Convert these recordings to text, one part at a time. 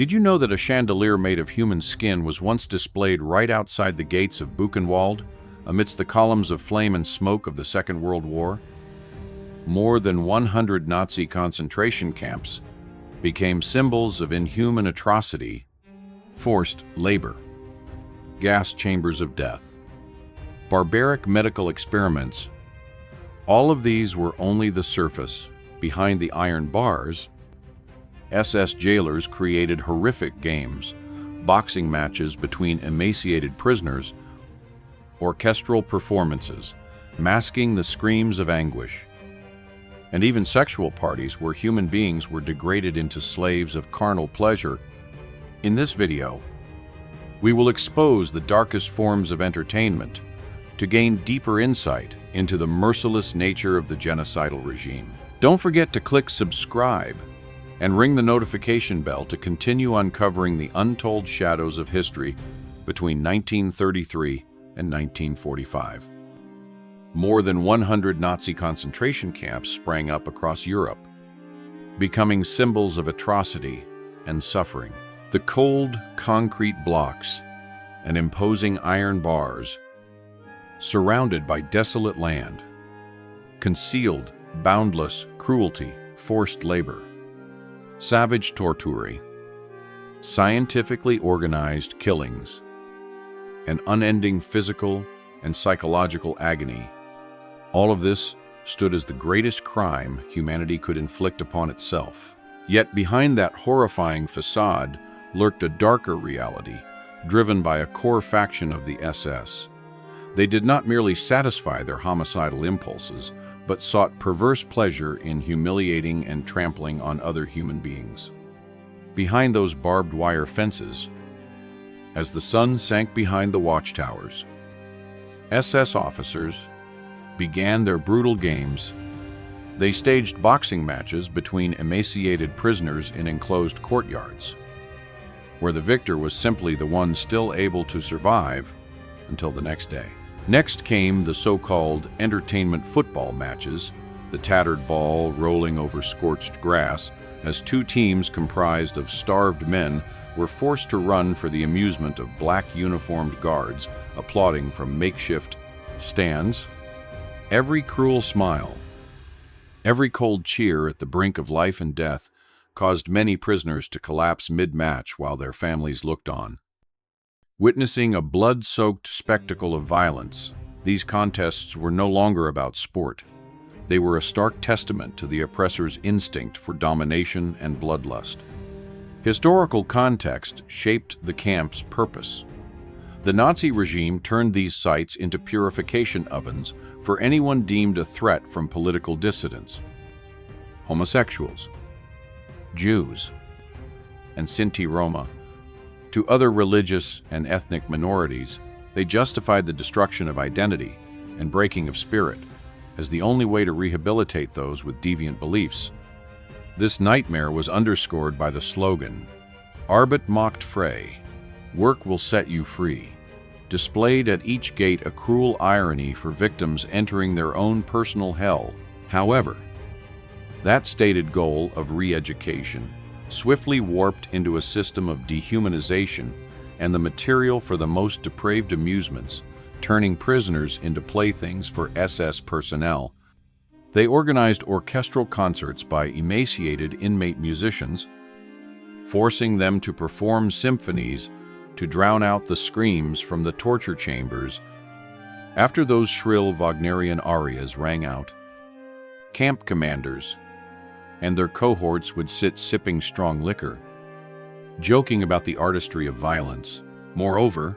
Did you know that a chandelier made of human skin was once displayed right outside the gates of Buchenwald, amidst the columns of flame and smoke of the Second World War? More than 100 Nazi concentration camps became symbols of inhuman atrocity, forced labor, gas chambers of death, barbaric medical experiments. All of these were only the surface. Behind the iron bars, SS jailers created horrific games, boxing matches between emaciated prisoners, orchestral performances, masking the screams of anguish, and even sexual parties where human beings were degraded into slaves of carnal pleasure. In this video, we will expose the darkest forms of entertainment to gain deeper insight into the merciless nature of the genocidal regime. Don't forget to click subscribe and ring the notification bell to continue uncovering the untold shadows of history between 1933 and 1945. More than 100 Nazi concentration camps sprang up across Europe, becoming symbols of atrocity and suffering. The cold, concrete blocks and imposing iron bars, surrounded by desolate land, concealed boundless cruelty, forced labor, savage torture, scientifically organized killings, and unending physical and psychological agony. All of this stood as the greatest crime humanity could inflict upon itself. Yet behind that horrifying facade lurked a darker reality, driven by a core faction of the SS. They did not merely satisfy their homicidal impulses, but sought perverse pleasure in humiliating and trampling on other human beings. Behind those barbed wire fences, as the sun sank behind the watchtowers, SS officers began their brutal games. They staged boxing matches between emaciated prisoners in enclosed courtyards, where the victor was simply the one still able to survive until the next day. Next came the so-called entertainment football matches, the tattered ball rolling over scorched grass, as two teams comprised of starved men were forced to run for the amusement of black uniformed guards applauding from makeshift stands. Every cruel smile, every cold cheer at the brink of life and death caused many prisoners to collapse mid-match while their families looked on. Witnessing a blood-soaked spectacle of violence, these contests were no longer about sport. They were a stark testament to the oppressor's instinct for domination and bloodlust. Historical context shaped the camp's purpose. The Nazi regime turned these sites into purification ovens for anyone deemed a threat from political dissidents, homosexuals, Jews, and Sinti Roma. To other religious and ethnic minorities, they justified the destruction of identity and breaking of spirit as the only way to rehabilitate those with deviant beliefs. This nightmare was underscored by the slogan, "Arbeit macht frei," work will set you free, displayed at each gate a cruel irony for victims entering their own personal hell. However, that stated goal of re-education swiftly warped into a system of dehumanization and the material for the most depraved amusements, turning prisoners into playthings for SS personnel. They organized orchestral concerts by emaciated inmate musicians, forcing them to perform symphonies to drown out the screams from the torture chambers. After those shrill Wagnerian arias rang out, camp commanders and their cohorts would sit sipping strong liquor, joking about the artistry of violence. Moreover,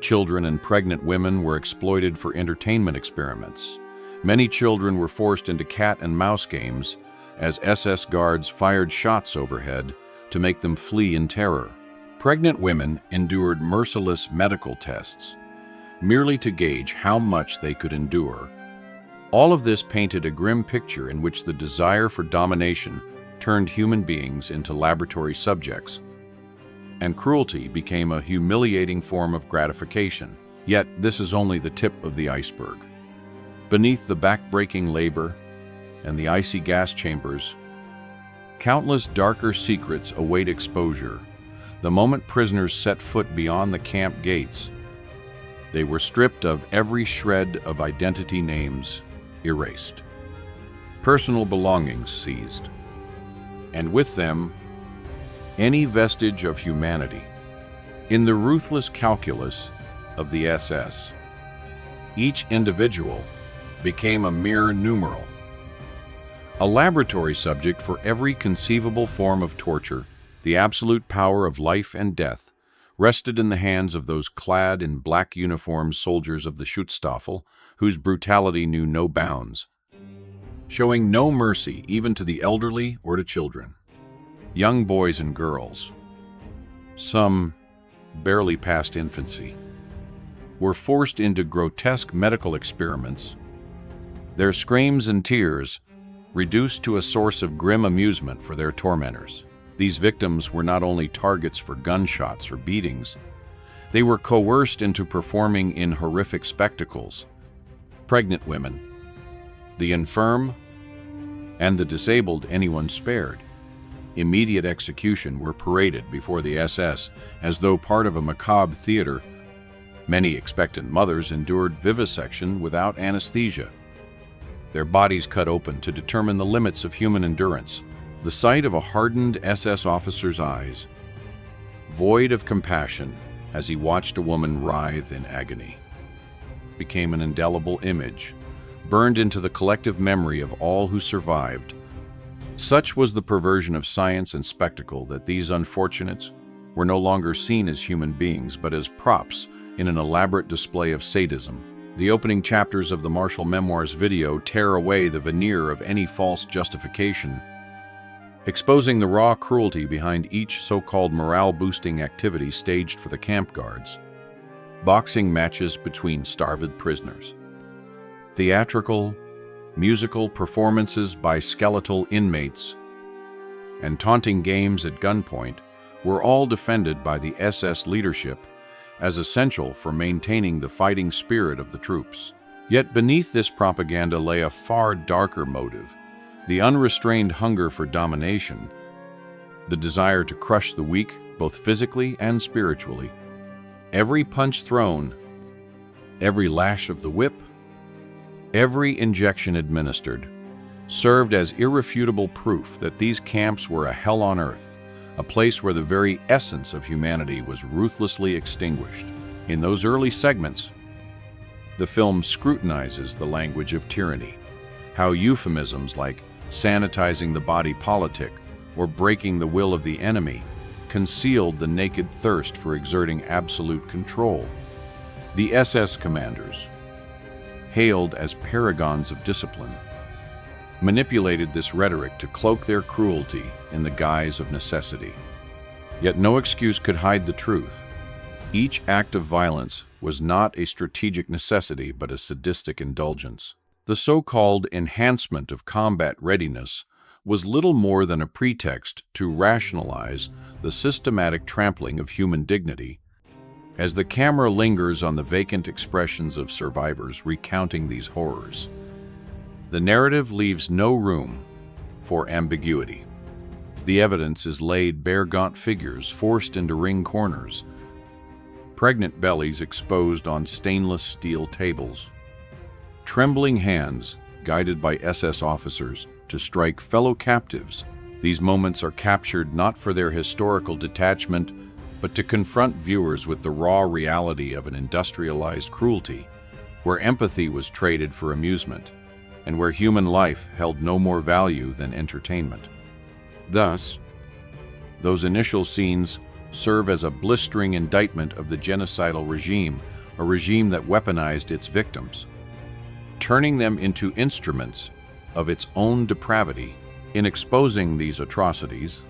children and pregnant women were exploited for entertainment experiments. Many children were forced into cat and mouse games as SS guards fired shots overhead to make them flee in terror. Pregnant women endured merciless medical tests, merely to gauge how much they could endure. All of this painted a grim picture in which the desire for domination turned human beings into laboratory subjects, and cruelty became a humiliating form of gratification. Yet this is only the tip of the iceberg. Beneath the back-breaking labor and the icy gas chambers, Countless darker secrets await exposure. The moment prisoners set foot beyond the camp gates, they were stripped of every shred of identity, names erased, personal belongings seized, and with them, any vestige of humanity. In the ruthless calculus of the SS, each individual became a mere numeral, a laboratory subject for every conceivable form of torture. The absolute power of life and death rested in the hands of those clad in black uniformed soldiers of the Schutzstaffel, whose brutality knew no bounds, showing no mercy even to the elderly or to children. Young boys and girls, some barely past infancy, were forced into grotesque medical experiments, their screams and tears reduced to a source of grim amusement for their tormentors. These victims were not only targets for gunshots or beatings, they were coerced into performing in horrific spectacles. Pregnant women, the infirm, and the disabled, anyone spared. Immediate execution were paraded before the SS as though part of a macabre theater. Many expectant mothers endured vivisection without anesthesia, their bodies cut open to determine the limits of human endurance. The sight of a hardened SS officer's eyes, void of compassion as he watched a woman writhe in agony, became an indelible image, burned into the collective memory of all who survived. Such was the perversion of science and spectacle that these unfortunates were no longer seen as human beings, but as props in an elaborate display of sadism. The opening chapters of the Marshall Memoirs video tear away the veneer of any false justification, exposing the raw cruelty behind each so-called morale-boosting activity staged for the camp guards. Boxing matches between starved prisoners, theatrical, musical performances by skeletal inmates, and taunting games at gunpoint were all defended by the SS leadership as essential for maintaining the fighting spirit of the troops. Yet beneath this propaganda lay a far darker motive: the unrestrained hunger for domination, the desire to crush the weak, both physically and spiritually. Every punch thrown, every lash of the whip, every injection administered served as irrefutable proof that these camps were a hell on earth, a place where the very essence of humanity was ruthlessly extinguished. In those early segments, the film scrutinizes the language of tyranny, how euphemisms like sanitizing the body politic or breaking the will of the enemy concealed the naked thirst for exerting absolute control. The SS commanders, hailed as paragons of discipline, manipulated this rhetoric to cloak their cruelty in the guise of necessity. Yet no excuse could hide the truth. Each act of violence was not a strategic necessity but a sadistic indulgence. The so-called enhancement of combat readiness was little more than a pretext to rationalize the systematic trampling of human dignity. As the camera lingers on the vacant expressions of survivors recounting these horrors, the narrative leaves no room for ambiguity. The evidence is laid bare: gaunt figures forced into ring corners, pregnant bellies exposed on stainless steel tables, trembling hands guided by SS officers to strike fellow captives. These moments are captured not for their historical detachment, but to confront viewers with the raw reality of an industrialized cruelty, where empathy was traded for amusement, and where human life held no more value than entertainment. Thus, those initial scenes serve as a blistering indictment of the genocidal regime, a regime that weaponized its victims, turning them into instruments of its own depravity. In exposing these atrocities,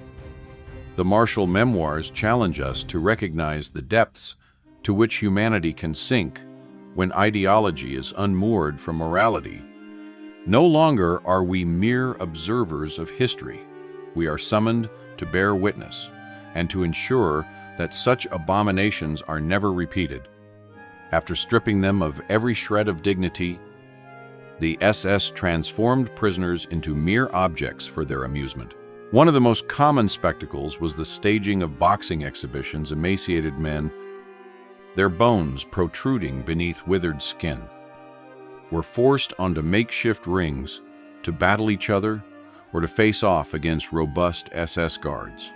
the Marshall Memoirs challenge us to recognize the depths to which humanity can sink when ideology is unmoored from morality. No longer are we mere observers of history. We are summoned to bear witness and to ensure that such abominations are never repeated. After stripping them of every shred of dignity, the SS transformed prisoners into mere objects for their amusement. One of the most common spectacles was the staging of boxing exhibitions, emaciated men, their bones protruding beneath withered skin, were forced onto makeshift rings to battle each other or to face off against robust SS guards.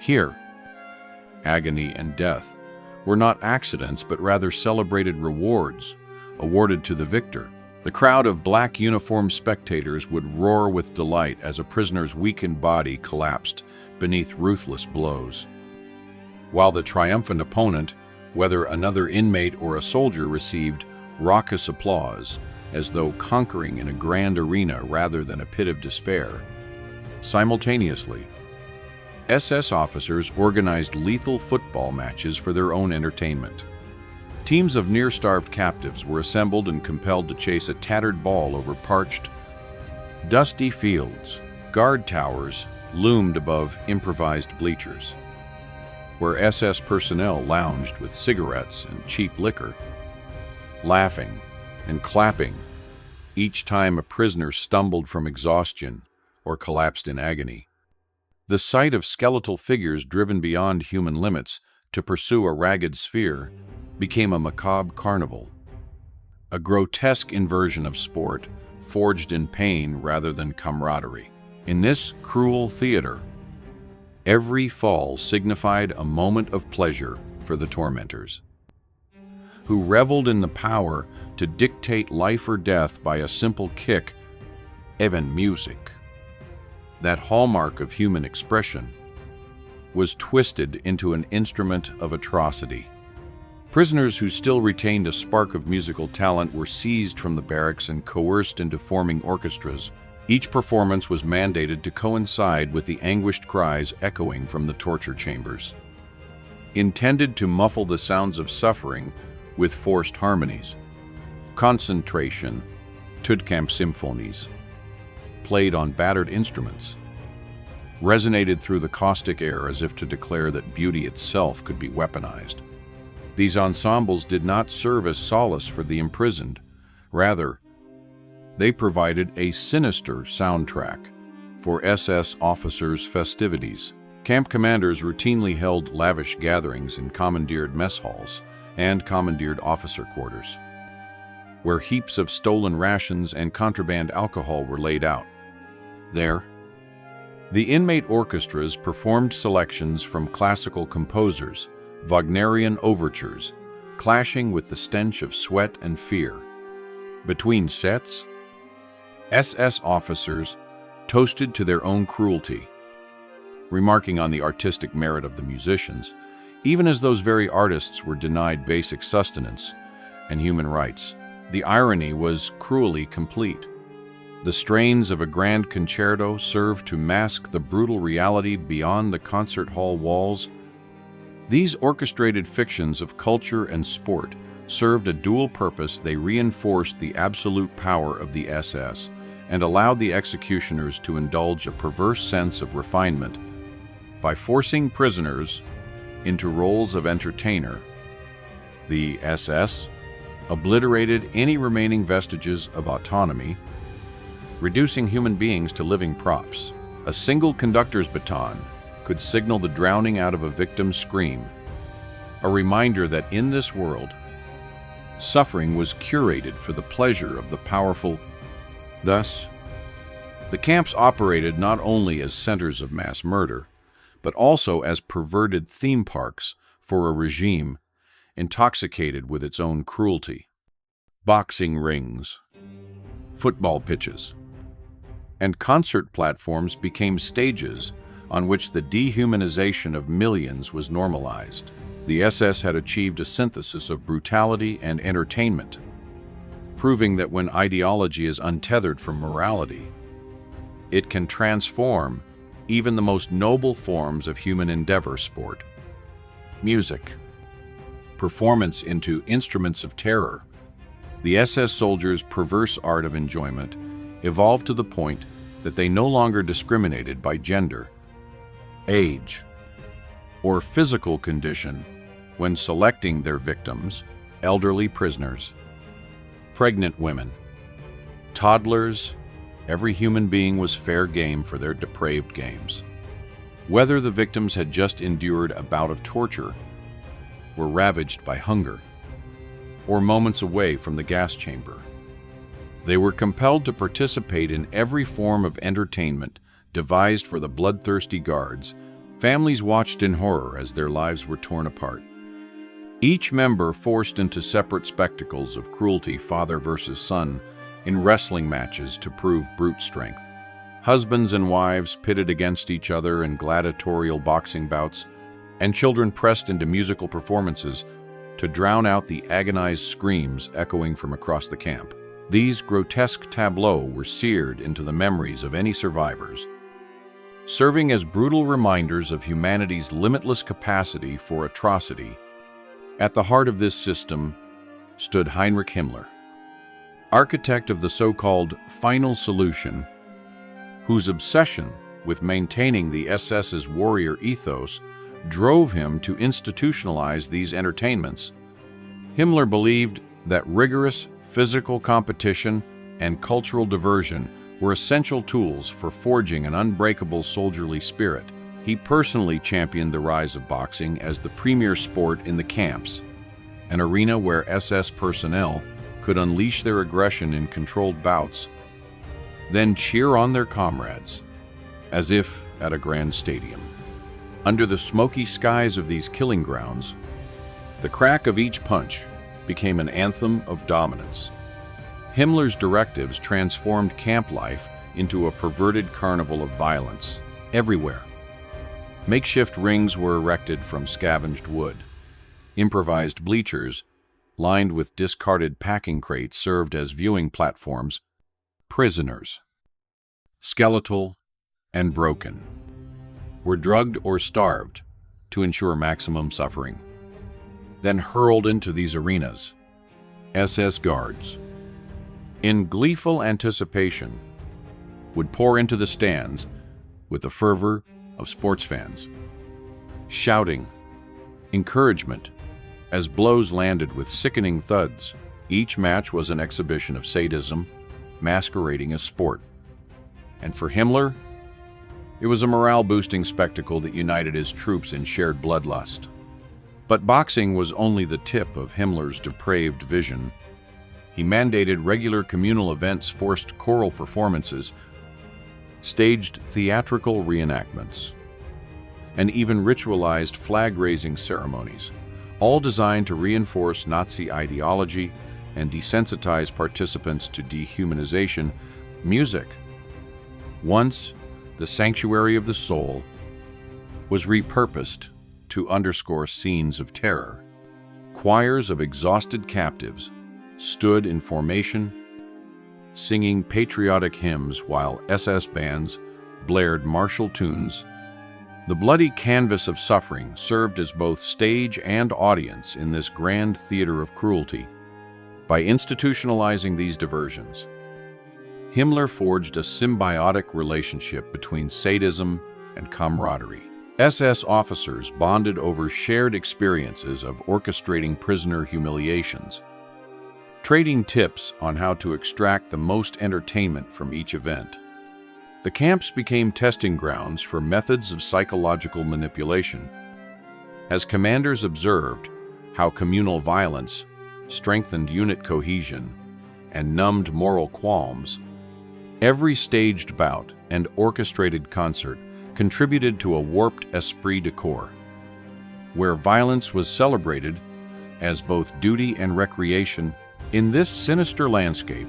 Here, agony and death were not accidents but rather celebrated rewards awarded to the victor. The crowd of black uniformed spectators would roar with delight as a prisoner's weakened body collapsed beneath ruthless blows, while the triumphant opponent, whether another inmate or a soldier, received raucous applause as though conquering in a grand arena rather than a pit of despair. Simultaneously, SS officers organized lethal football matches for their own entertainment. Teams of near-starved captives were assembled and compelled to chase a tattered ball over parched, dusty fields. Guard towers loomed above improvised bleachers, where SS personnel lounged with cigarettes and cheap liquor, laughing and clapping each time a prisoner stumbled from exhaustion or collapsed in agony. The sight of skeletal figures driven beyond human limits to pursue a ragged sphere became a macabre carnival, a grotesque inversion of sport forged in pain rather than camaraderie. In this cruel theater, every fall signified a moment of pleasure for the tormentors, who reveled in the power to dictate life or death by a simple kick, even music. That hallmark of human expression was twisted into an instrument of atrocity. Prisoners who still retained a spark of musical talent were seized from the barracks and coerced into forming orchestras. Each performance was mandated to coincide with the anguished cries echoing from the torture chambers, intended to muffle the sounds of suffering with forced harmonies. Concentration, Tudkamp symphonies, played on battered instruments, resonated through the caustic air as if to declare that beauty itself could be weaponized. These ensembles did not serve as solace for the imprisoned. Rather, they provided a sinister soundtrack for SS officers' festivities. Camp commanders routinely held lavish gatherings in commandeered mess halls and commandeered officer quarters, where heaps of stolen rations and contraband alcohol were laid out. There, the inmate orchestras performed selections from classical composers, Wagnerian overtures, clashing with the stench of sweat and fear. Between sets, SS officers toasted to their own cruelty, remarking on the artistic merit of the musicians, even as those very artists were denied basic sustenance and human rights. The irony was cruelly complete. The strains of a grand concerto served to mask the brutal reality beyond the concert hall walls. These orchestrated fictions of culture and sport served a dual purpose. They reinforced the absolute power of the SS and allowed the executioners to indulge a perverse sense of refinement by forcing prisoners into roles of entertainer. The SS obliterated any remaining vestiges of autonomy, reducing human beings to living props. A single conductor's baton could signal the drowning out of a victim's scream, a reminder that in this world, suffering was curated for the pleasure of the powerful. Thus, the camps operated not only as centers of mass murder, but also as perverted theme parks for a regime intoxicated with its own cruelty. Boxing rings, football pitches, and concert platforms became stages on which the dehumanization of millions was normalized. The SS had achieved a synthesis of brutality and entertainment, proving that when ideology is untethered from morality, it can transform even the most noble forms of human endeavor, sport, music, performance, into instruments of terror. The SS soldiers' perverse art of enjoyment evolved to the point that they no longer discriminated by gender, age, or physical condition when selecting their victims: elderly prisoners, pregnant women, toddlers, Every human being was fair game for their depraved games. Whether the victims had just endured a bout of torture, were ravaged by hunger, or moments away from the gas chamber, they were compelled to participate in every form of entertainment devised for the bloodthirsty guards. Families watched in horror as their lives were torn apart. Each member forced into separate spectacles of cruelty, father versus son, in wrestling matches to prove brute strength. Husbands and wives pitted against each other in gladiatorial boxing bouts, and children pressed into musical performances to drown out the agonized screams echoing from across the camp. These grotesque tableaux were seared into the memories of any survivors, serving as brutal reminders of humanity's limitless capacity for atrocity. At the heart of this system stood Heinrich Himmler, architect of the so-called final solution, whose obsession with maintaining the SS's warrior ethos drove him to institutionalize these entertainments. Himmler believed that rigorous physical competition and cultural diversion were essential tools for forging an unbreakable soldierly spirit. He personally championed the rise of boxing as the premier sport in the camps, an arena where SS personnel could unleash their aggression in controlled bouts, then cheer on their comrades, as if at a grand stadium. Under the smoky skies of these killing grounds, the crack of each punch became an anthem of dominance. Himmler's directives transformed camp life into a perverted carnival of violence everywhere. Makeshift rings were erected from scavenged wood. Improvised bleachers, lined with discarded packing crates, served as viewing platforms. Prisoners, skeletal and broken, were drugged or starved to ensure maximum suffering, then hurled into these arenas. SS guards, in gleeful anticipation, would pour into the stands with the fervor of sports fans, shouting encouragement as blows landed with sickening thuds. Each match was an exhibition of sadism, masquerading as sport. And for Himmler, it was a morale-boosting spectacle that united his troops in shared bloodlust. But boxing was only the tip of Himmler's depraved vision. He mandated regular communal events, forced choral performances, staged theatrical reenactments, and even ritualized flag-raising ceremonies, all designed to reinforce Nazi ideology and desensitize participants to dehumanization. Music, once the sanctuary of the soul, was repurposed to underscore scenes of terror. Choirs of exhausted captives stood in formation, singing patriotic hymns while SS bands blared martial tunes. The bloody canvas of suffering served as both stage and audience in this grand theater of cruelty. By institutionalizing these diversions, Himmler forged a symbiotic relationship between sadism and camaraderie. SS officers bonded over shared experiences of orchestrating prisoner humiliations, trading tips on how to extract the most entertainment from each event. The camps became testing grounds for methods of psychological manipulation, as commanders observed how communal violence strengthened unit cohesion and numbed moral qualms. Every staged bout and orchestrated concert contributed to a warped esprit de corps, where violence was celebrated as both duty and recreation. In this sinister landscape,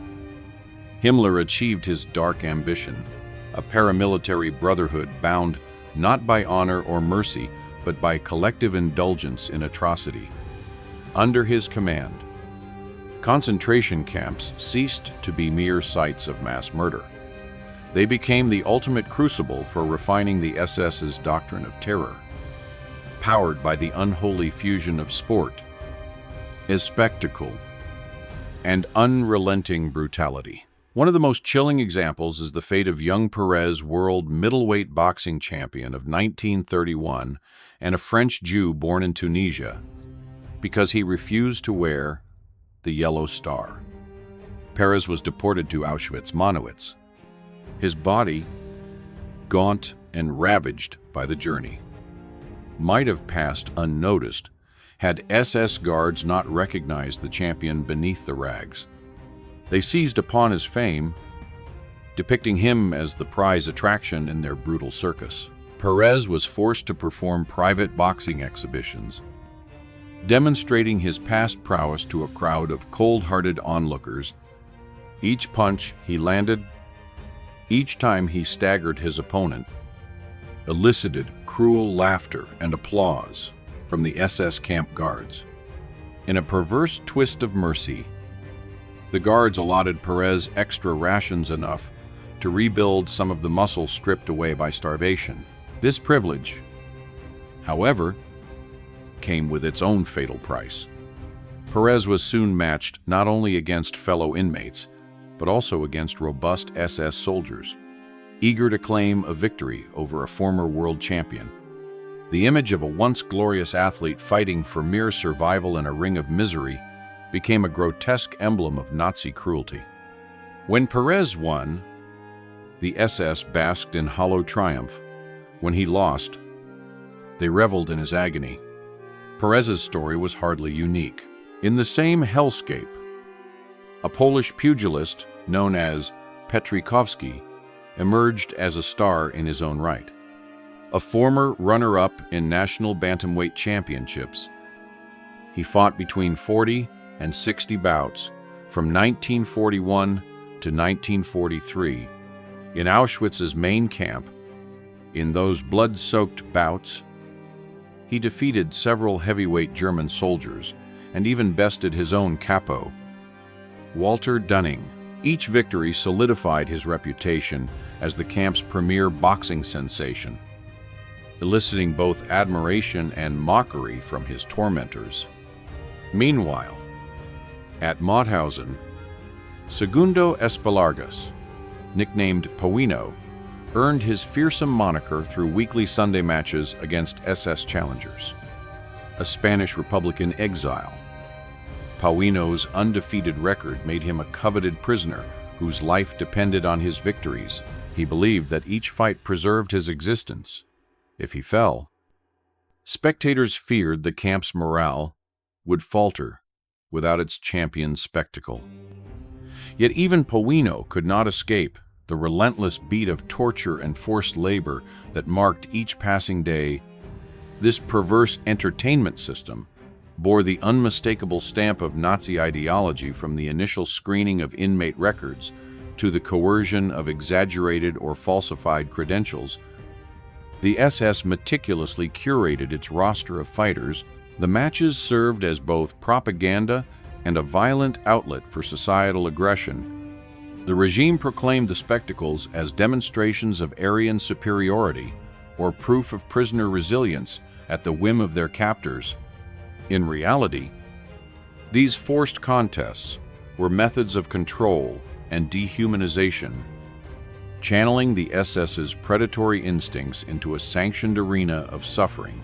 Himmler achieved his dark ambition, a paramilitary brotherhood bound not by honor or mercy, but by collective indulgence in atrocity. Under his command, concentration camps ceased to be mere sites of mass murder. They became the ultimate crucible for refining the SS's doctrine of terror, powered by the unholy fusion of sport, as spectacle, and unrelenting brutality. One of the most chilling examples is the fate of young Perez, world middleweight boxing champion of 1931 and a French Jew born in Tunisia, because he refused to wear the yellow star. Perez was deported to Auschwitz-Monowitz, his body, gaunt and ravaged by the journey, might have passed unnoticed had SS guards not recognized the champion beneath the rags. They seized upon his fame, depicting him as the prize attraction in their brutal circus. Perez was forced to perform private boxing exhibitions, demonstrating his past prowess to a crowd of cold-hearted onlookers. Each punch he landed, each time he staggered his opponent, elicited cruel laughter and applause from the SS camp guards. In a perverse twist of mercy, the guards allotted Perez extra rations enough to rebuild some of the muscle stripped away by starvation. This privilege, however, came with its own fatal price. Perez was soon matched not only against fellow inmates, but also against robust SS soldiers, eager to claim a victory over a former world champion. The image of a once glorious athlete fighting for mere survival in a ring of misery became a grotesque emblem of Nazi cruelty. When Perez won, the SS basked in hollow triumph. When he lost, they reveled in his agony. Perez's story was hardly unique. In the same hellscape, a Polish pugilist known as Petrikowski emerged as a star in his own right. A former runner-up in national bantamweight championships, he fought between 40 and 60 bouts from 1941 to 1943 in Auschwitz's main camp. In those blood-soaked bouts, he defeated several heavyweight German soldiers and even bested his own capo, Walter Dunning. Each victory solidified his reputation as the camp's premier boxing sensation, eliciting both admiration and mockery from his tormentors. Meanwhile, at Mauthausen, Segundo Espelargas, nicknamed Pawino, earned his fearsome moniker through weekly Sunday matches against SS challengers. A Spanish Republican exile, Pawino's undefeated record made him a coveted prisoner whose life depended on his victories. He believed that each fight preserved his existence. If he fell, spectators feared the camp's morale would falter without its champion's spectacle. Yet even Pawino could not escape the relentless beat of torture and forced labor that marked each passing day. This perverse entertainment system bore the unmistakable stamp of Nazi ideology from the initial screening of inmate records to the coercion of exaggerated or falsified credentials. The SS meticulously curated its roster of fighters. The matches served as both propaganda and a violent outlet for societal aggression. The regime proclaimed the spectacles as demonstrations of Aryan superiority or proof of prisoner resilience at the whim of their captors. In reality, these forced contests were methods of control and dehumanization, channeling the SS's predatory instincts into a sanctioned arena of suffering.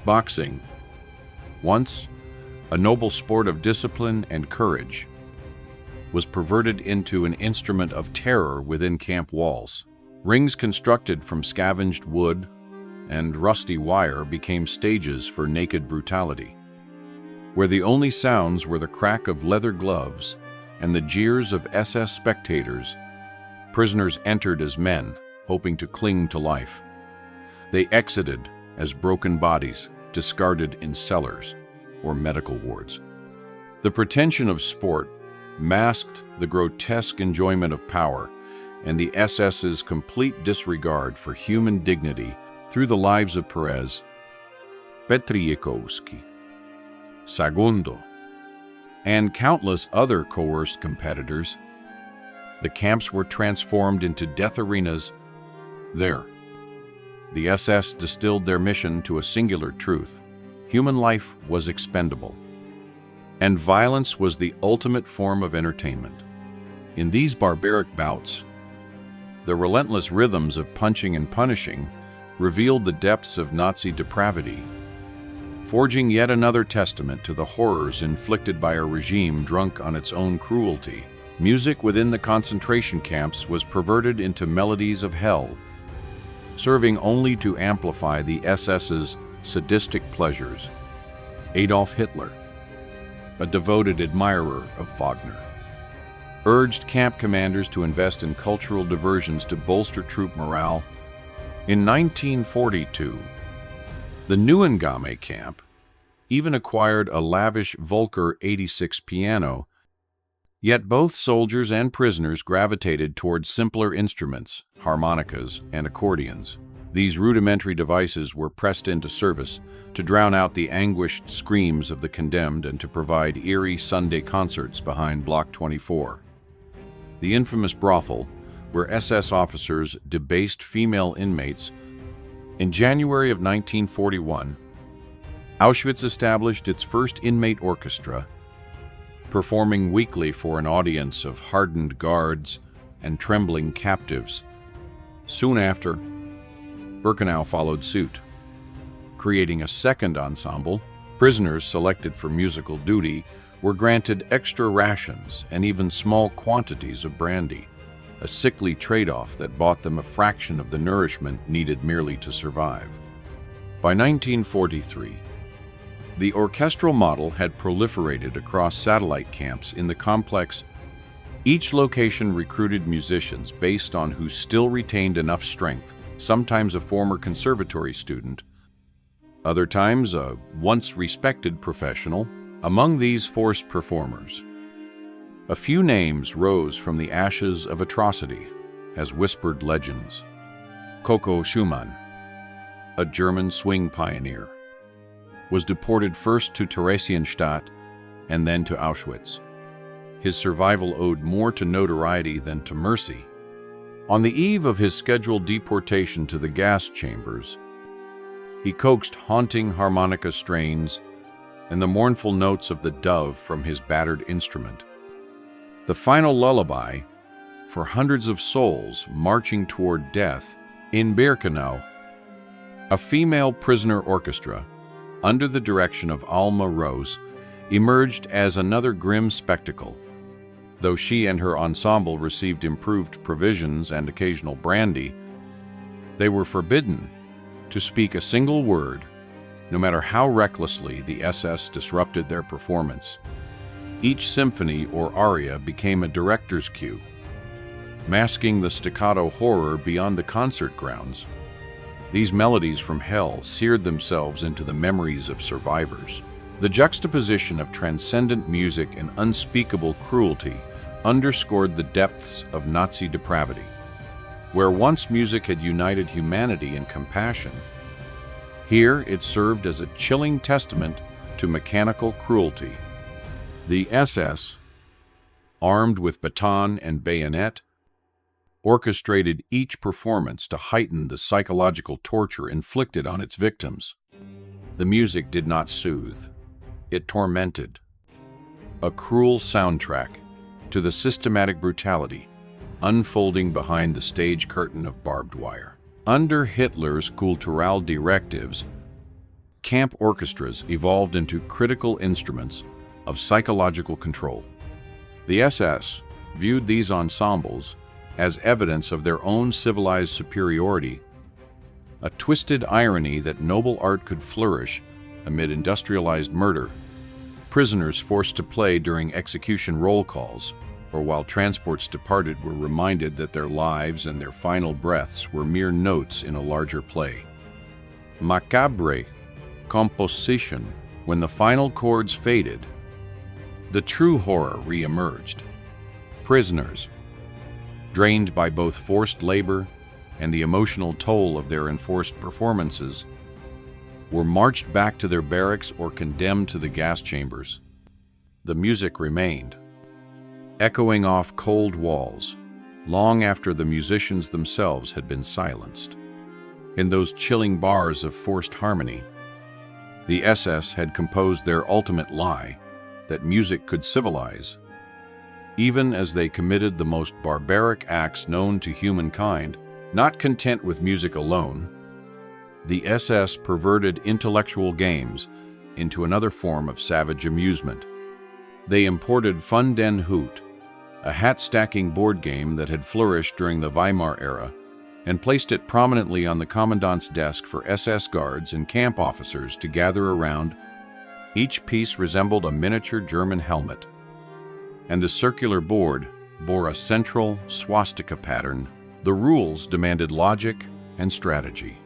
Boxing, once a noble sport of discipline and courage, was perverted into an instrument of terror within camp walls. Rings constructed from scavenged wood and rusty wire became stages for naked brutality, where the only sounds were the crack of leather gloves and the jeers of SS spectators. Prisoners entered as men, hoping to cling to life. They exited as broken bodies, discarded in cellars or medical wards. The pretension of sport masked the grotesque enjoyment of power and the SS's complete disregard for human dignity. Through the lives of Perez, Petrikowski, Segundo, and countless other coerced competitors, the camps were transformed into death arenas. There, the SS distilled their mission to a singular truth: human life was expendable, and violence was the ultimate form of entertainment. In these barbaric bouts, the relentless rhythms of punching and punishing revealed the depths of Nazi depravity, forging yet another testament to the horrors inflicted by a regime drunk on its own cruelty. Music within the concentration camps was perverted into melodies of hell, serving only to amplify the SS's sadistic pleasures. Adolf Hitler, a devoted admirer of Wagner, urged camp commanders to invest in cultural diversions to bolster troop morale. In 1942, the Neuengamme camp even acquired a lavish Volker 86 piano, yet both soldiers and prisoners gravitated towards simpler instruments, harmonicas and accordions. These rudimentary devices were pressed into service to drown out the anguished screams of the condemned and to provide eerie Sunday concerts behind Block 24. The infamous brothel, where SS officers debased female inmates. In January of 1941, Auschwitz established its first inmate orchestra, performing weekly for an audience of hardened guards and trembling captives. Soon after, Birkenau followed suit, creating a second ensemble. Prisoners selected for musical duty were granted extra rations and even small quantities of brandy, a sickly trade-off that bought them a fraction of the nourishment needed merely to survive. By 1943, the orchestral model had proliferated across satellite camps in the complex. Each location recruited musicians based on who still retained enough strength, sometimes a former conservatory student, other times a once respected professional. Among these forced performers, a few names rose from the ashes of atrocity as whispered legends. Coco Schumann, a German swing pioneer, was deported first to Theresienstadt and then to Auschwitz. His survival owed more to notoriety than to mercy. On the eve of his scheduled deportation to the gas chambers, he coaxed haunting harmonica strains and the mournful notes of the dove from his battered instrument. The final lullaby for hundreds of souls marching toward death. In Birkenau, a female prisoner orchestra, under the direction of Alma Rose, emerged as another grim spectacle. Though she and her ensemble received improved provisions and occasional brandy, they were forbidden to speak a single word, no matter how recklessly the SS disrupted their performance. Each symphony or aria became a director's cue, masking the staccato horror beyond the concert grounds. These melodies from hell seared themselves into the memories of survivors. The juxtaposition of transcendent music and unspeakable cruelty underscored the depths of Nazi depravity. Where once music had united humanity and compassion, here it served as a chilling testament to mechanical cruelty. The SS, armed with baton and bayonet, orchestrated each performance to heighten the psychological torture inflicted on its victims. The music did not soothe, it tormented. A cruel soundtrack to the systematic brutality unfolding behind the stage curtain of barbed wire. Under Hitler's kulturelle directives, camp orchestras evolved into critical instruments of psychological control. The SS viewed these ensembles as evidence of their own civilized superiority, a twisted irony that noble art could flourish amid industrialized murder. Prisoners forced to play during execution roll calls, or while transports departed were reminded that their lives and their final breaths were mere notes in a larger play. Macabre composition. When the final chords faded, the true horror re-emerged. Prisoners, drained by both forced labor and the emotional toll of their enforced performances, were marched back to their barracks or condemned to the gas chambers. The music remained, echoing off cold walls, long after the musicians themselves had been silenced. In those chilling bars of forced harmony, the SS had composed their ultimate lie, that music could civilize. Even as they committed the most barbaric acts known to humankind, not content with music alone, the SS perverted intellectual games into another form of savage amusement. They imported Fun den Hoot, a hat-stacking board game that had flourished during the Weimar era, and placed it prominently on the commandant's desk for SS guards and camp officers to gather around. Each piece resembled a miniature German helmet, and the circular board bore a central swastika pattern. The rules demanded logic and strategy.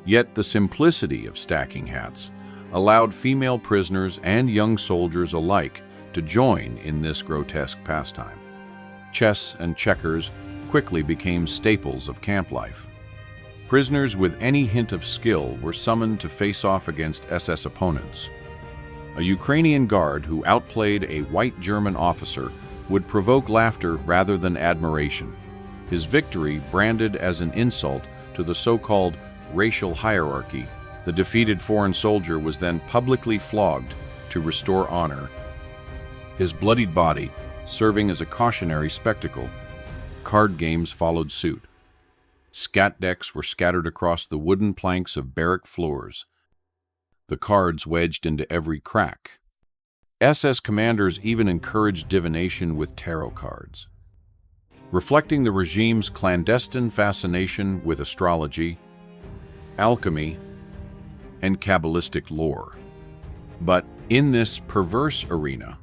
Yet the simplicity of stacking hats allowed female prisoners and young soldiers alike to join in this grotesque pastime. Chess and checkers quickly became staples of camp life. Prisoners with any hint of skill were summoned to face off against SS opponents. A Ukrainian guard who outplayed a white German officer would provoke laughter rather than admiration, his victory branded as an insult to the so-called racial hierarchy. The defeated foreign soldier was then publicly flogged to restore honor, his bloodied body serving as a cautionary spectacle. Card games followed suit. Scat decks were scattered across the wooden planks of barrack floors, the cards wedged into every crack. SS commanders even encouraged divination with tarot cards, reflecting the regime's clandestine fascination with astrology, alchemy, and Kabbalistic lore. But in this perverse arena,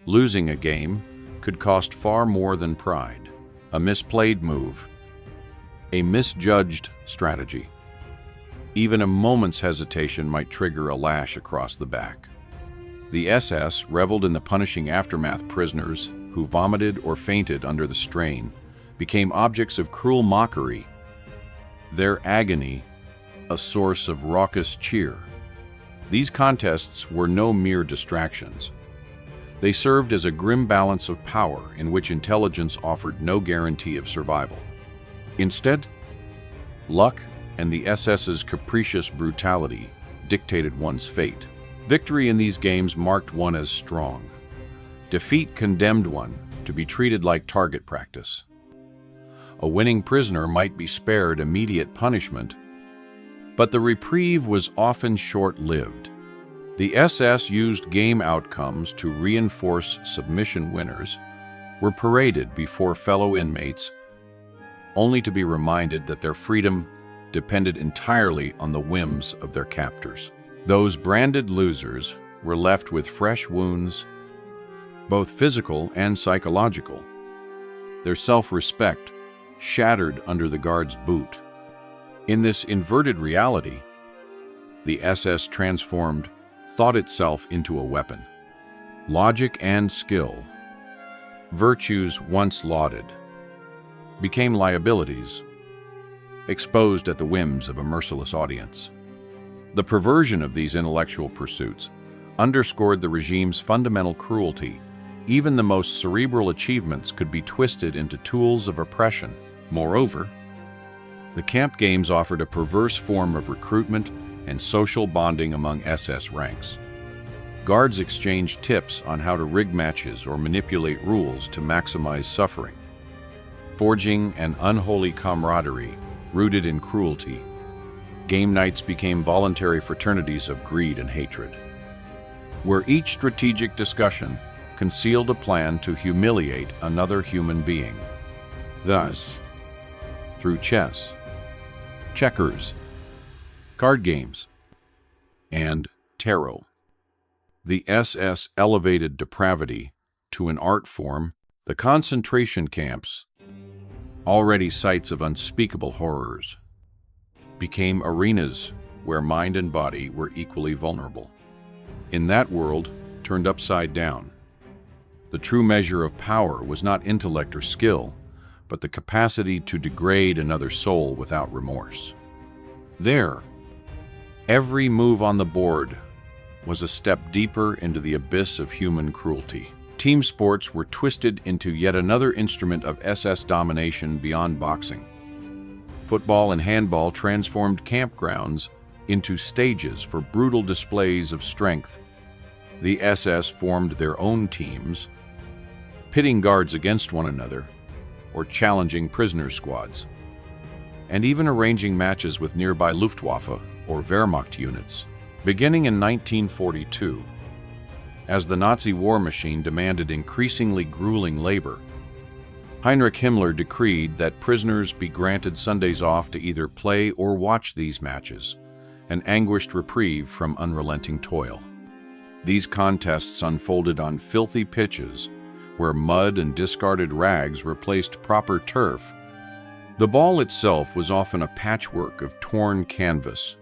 losing a game could cost far more than pride. A misplayed move, a misjudged strategy. Even a moment's hesitation might trigger a lash across the back. The SS reveled in the punishing aftermath. Prisoners who vomited or fainted under the strain became objects of cruel mockery, their agony a source of raucous cheer. These contests were no mere distractions. They served as a grim balance of power in which intelligence offered no guarantee of survival. Instead, luck and the SS's capricious brutality dictated one's fate. Victory in these games marked one as strong. Defeat condemned one to be treated like target practice. A winning prisoner might be spared immediate punishment, but the reprieve was often short-lived. The SS used game outcomes to reinforce submission. Winners were paraded before fellow inmates, only to be reminded that their freedom depended entirely on the whims of their captors. Those branded losers were left with fresh wounds, both physical and psychological, their self-respect shattered under the guard's boot. In this inverted reality, the SS transformed thought itself into a weapon. Logic and skill, virtues once lauded, became liabilities, exposed at the whims of a merciless audience. The perversion of these intellectual pursuits underscored the regime's fundamental cruelty. Even the most cerebral achievements could be twisted into tools of oppression. Moreover, the camp games offered a perverse form of recruitment and social bonding among SS ranks. Guards exchanged tips on how to rig matches or manipulate rules to maximize suffering, forging an unholy camaraderie rooted in cruelty. Game nights became voluntary fraternities of greed and hatred, where each strategic discussion concealed a plan to humiliate another human being. Thus, through chess, checkers, card games, and tarot, the SS elevated depravity to an art form. The concentration camps, already sites of unspeakable horrors, became arenas where mind and body were equally vulnerable. In that world, turned upside down, the true measure of power was not intellect or skill, but the capacity to degrade another soul without remorse. There, every move on the board was a step deeper into the abyss of human cruelty. Team sports were twisted into yet another instrument of SS domination beyond boxing. Football and handball transformed campgrounds into stages for brutal displays of strength. The SS formed their own teams, pitting guards against one another, or challenging prisoner squads, and even arranging matches with nearby Luftwaffe or Wehrmacht units. Beginning in 1942, As the Nazi war machine demanded increasingly grueling labor, Heinrich Himmler decreed that prisoners be granted Sundays off to either play or watch these matches, an anguished reprieve from unrelenting toil. These contests unfolded on filthy pitches, where mud and discarded rags replaced proper turf. The ball itself was often a patchwork of torn canvas,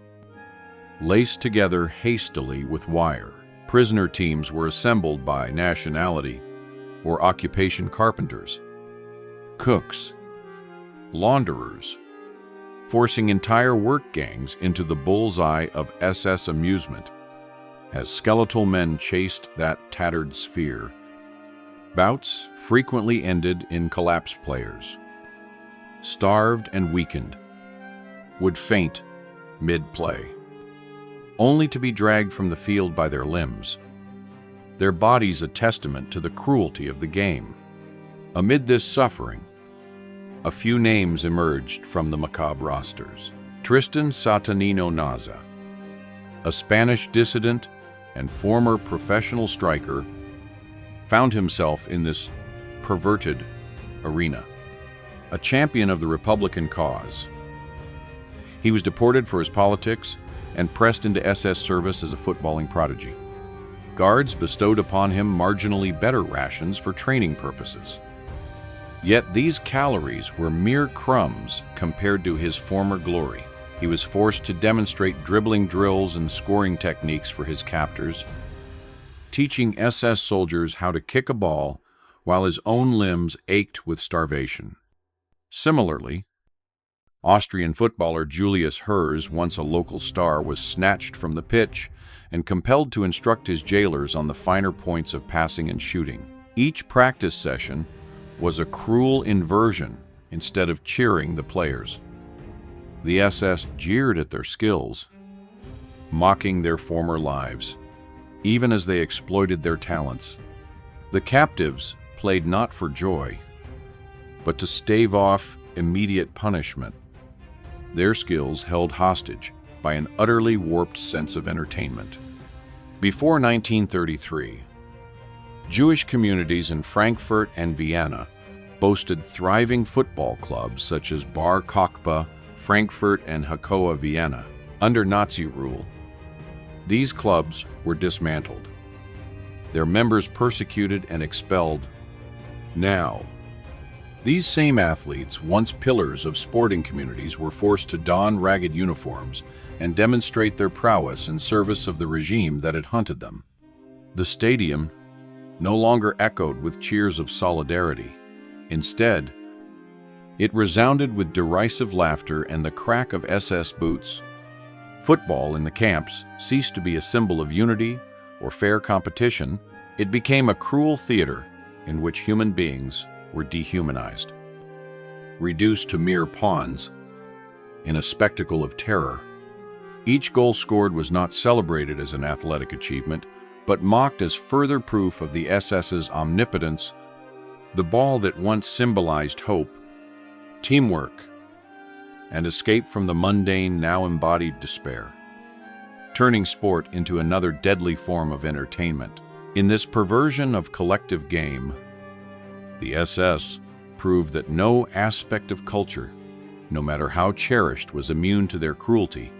laced together hastily with wire. Prisoner teams were assembled by nationality or occupation: carpenters, cooks, launderers, forcing entire work gangs into the bullseye of SS amusement as skeletal men chased that tattered sphere. Bouts frequently ended in collapsed players, starved and weakened, would faint mid-play, only to be dragged from the field by their limbs, their bodies a testament to the cruelty of the game. Amid this suffering, a few names emerged from the macabre rosters. Tristan Saturnino Naza, a Spanish dissident and former professional striker, found himself in this perverted arena. A champion of the Republican cause, he was deported for his politics and pressed into SS service as a footballing prodigy. Guards bestowed upon him marginally better rations for training purposes. Yet these calories were mere crumbs compared to his former glory. He was forced to demonstrate dribbling drills and scoring techniques for his captors, teaching SS soldiers how to kick a ball while his own limbs ached with starvation. Similarly, Austrian footballer Julius Herz, once a local star, was snatched from the pitch and compelled to instruct his jailers on the finer points of passing and shooting. Each practice session was a cruel inversion instead of cheering the players. The SS jeered at their skills, mocking their former lives, even as they exploited their talents. The captives played not for joy, but to stave off immediate punishment, their skills held hostage by an utterly warped sense of entertainment. Before 1933, Jewish communities in Frankfurt and Vienna boasted thriving football clubs such as Bar Kokhba, Frankfurt, and Hakoah, Vienna. Under Nazi rule, these clubs were dismantled, their members persecuted and expelled. Now, these same athletes, once pillars of sporting communities, were forced to don ragged uniforms and demonstrate their prowess in service of the regime that had hunted them. The stadium no longer echoed with cheers of solidarity. Instead, it resounded with derisive laughter and the crack of SS boots. Football in the camps ceased to be a symbol of unity or fair competition. It became a cruel theater in which human beings were dehumanized, reduced to mere pawns in a spectacle of terror. Each goal scored was not celebrated as an athletic achievement, but mocked as further proof of the SS's omnipotence. The ball that once symbolized hope, teamwork, and escape from the mundane now embodied despair, turning sport into another deadly form of entertainment. In this perversion of collective game, the SS proved that no aspect of culture, no matter how cherished, was immune to their cruelty.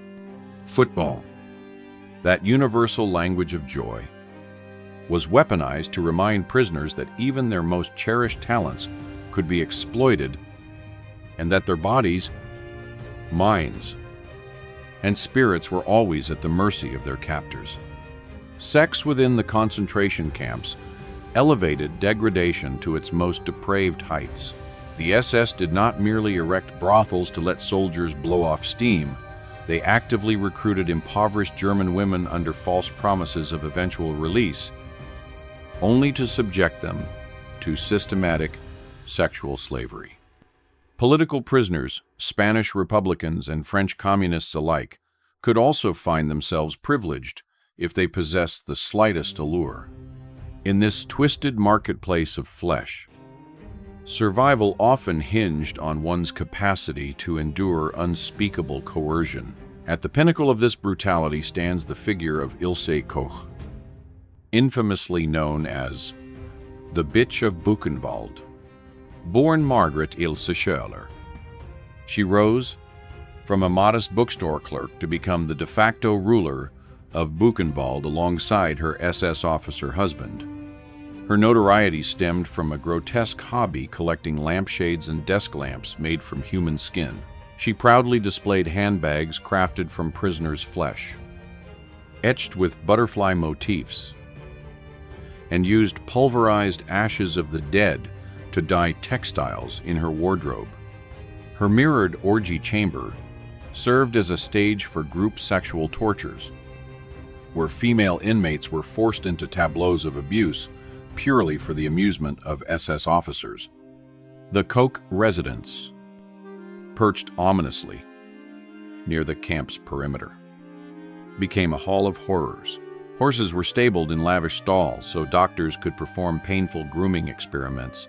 Football, that universal language of joy, was weaponized to remind prisoners that even their most cherished talents could be exploited and that their bodies, minds, and spirits were always at the mercy of their captors. Sex within the concentration camps elevated degradation to its most depraved heights. The SS did not merely erect brothels to let soldiers blow off steam. They actively recruited impoverished German women under false promises of eventual release, only to subject them to systematic sexual slavery. Political prisoners, Spanish Republicans and French communists alike, could also find themselves privileged if they possessed the slightest allure. In this twisted marketplace of flesh, survival often hinged on one's capacity to endure unspeakable coercion. At the pinnacle of this brutality stands the figure of Ilse Koch, infamously known as the Bitch of Buchenwald. Born Margaret Ilse Schöler, she rose from a modest bookstore clerk to become the de facto ruler of Buchenwald alongside her SS officer husband. Her notoriety stemmed from a grotesque hobby collecting lampshades and desk lamps made from human skin. She proudly displayed handbags crafted from prisoners' flesh, etched with butterfly motifs, and used pulverized ashes of the dead to dye textiles in her wardrobe. Her mirrored orgy chamber served as a stage for group sexual tortures, where female inmates were forced into tableaus of abuse purely for the amusement of SS officers. The Koch residence, perched ominously near the camp's perimeter, became a hall of horrors. Horses were stabled in lavish stalls so doctors could perform painful grooming experiments.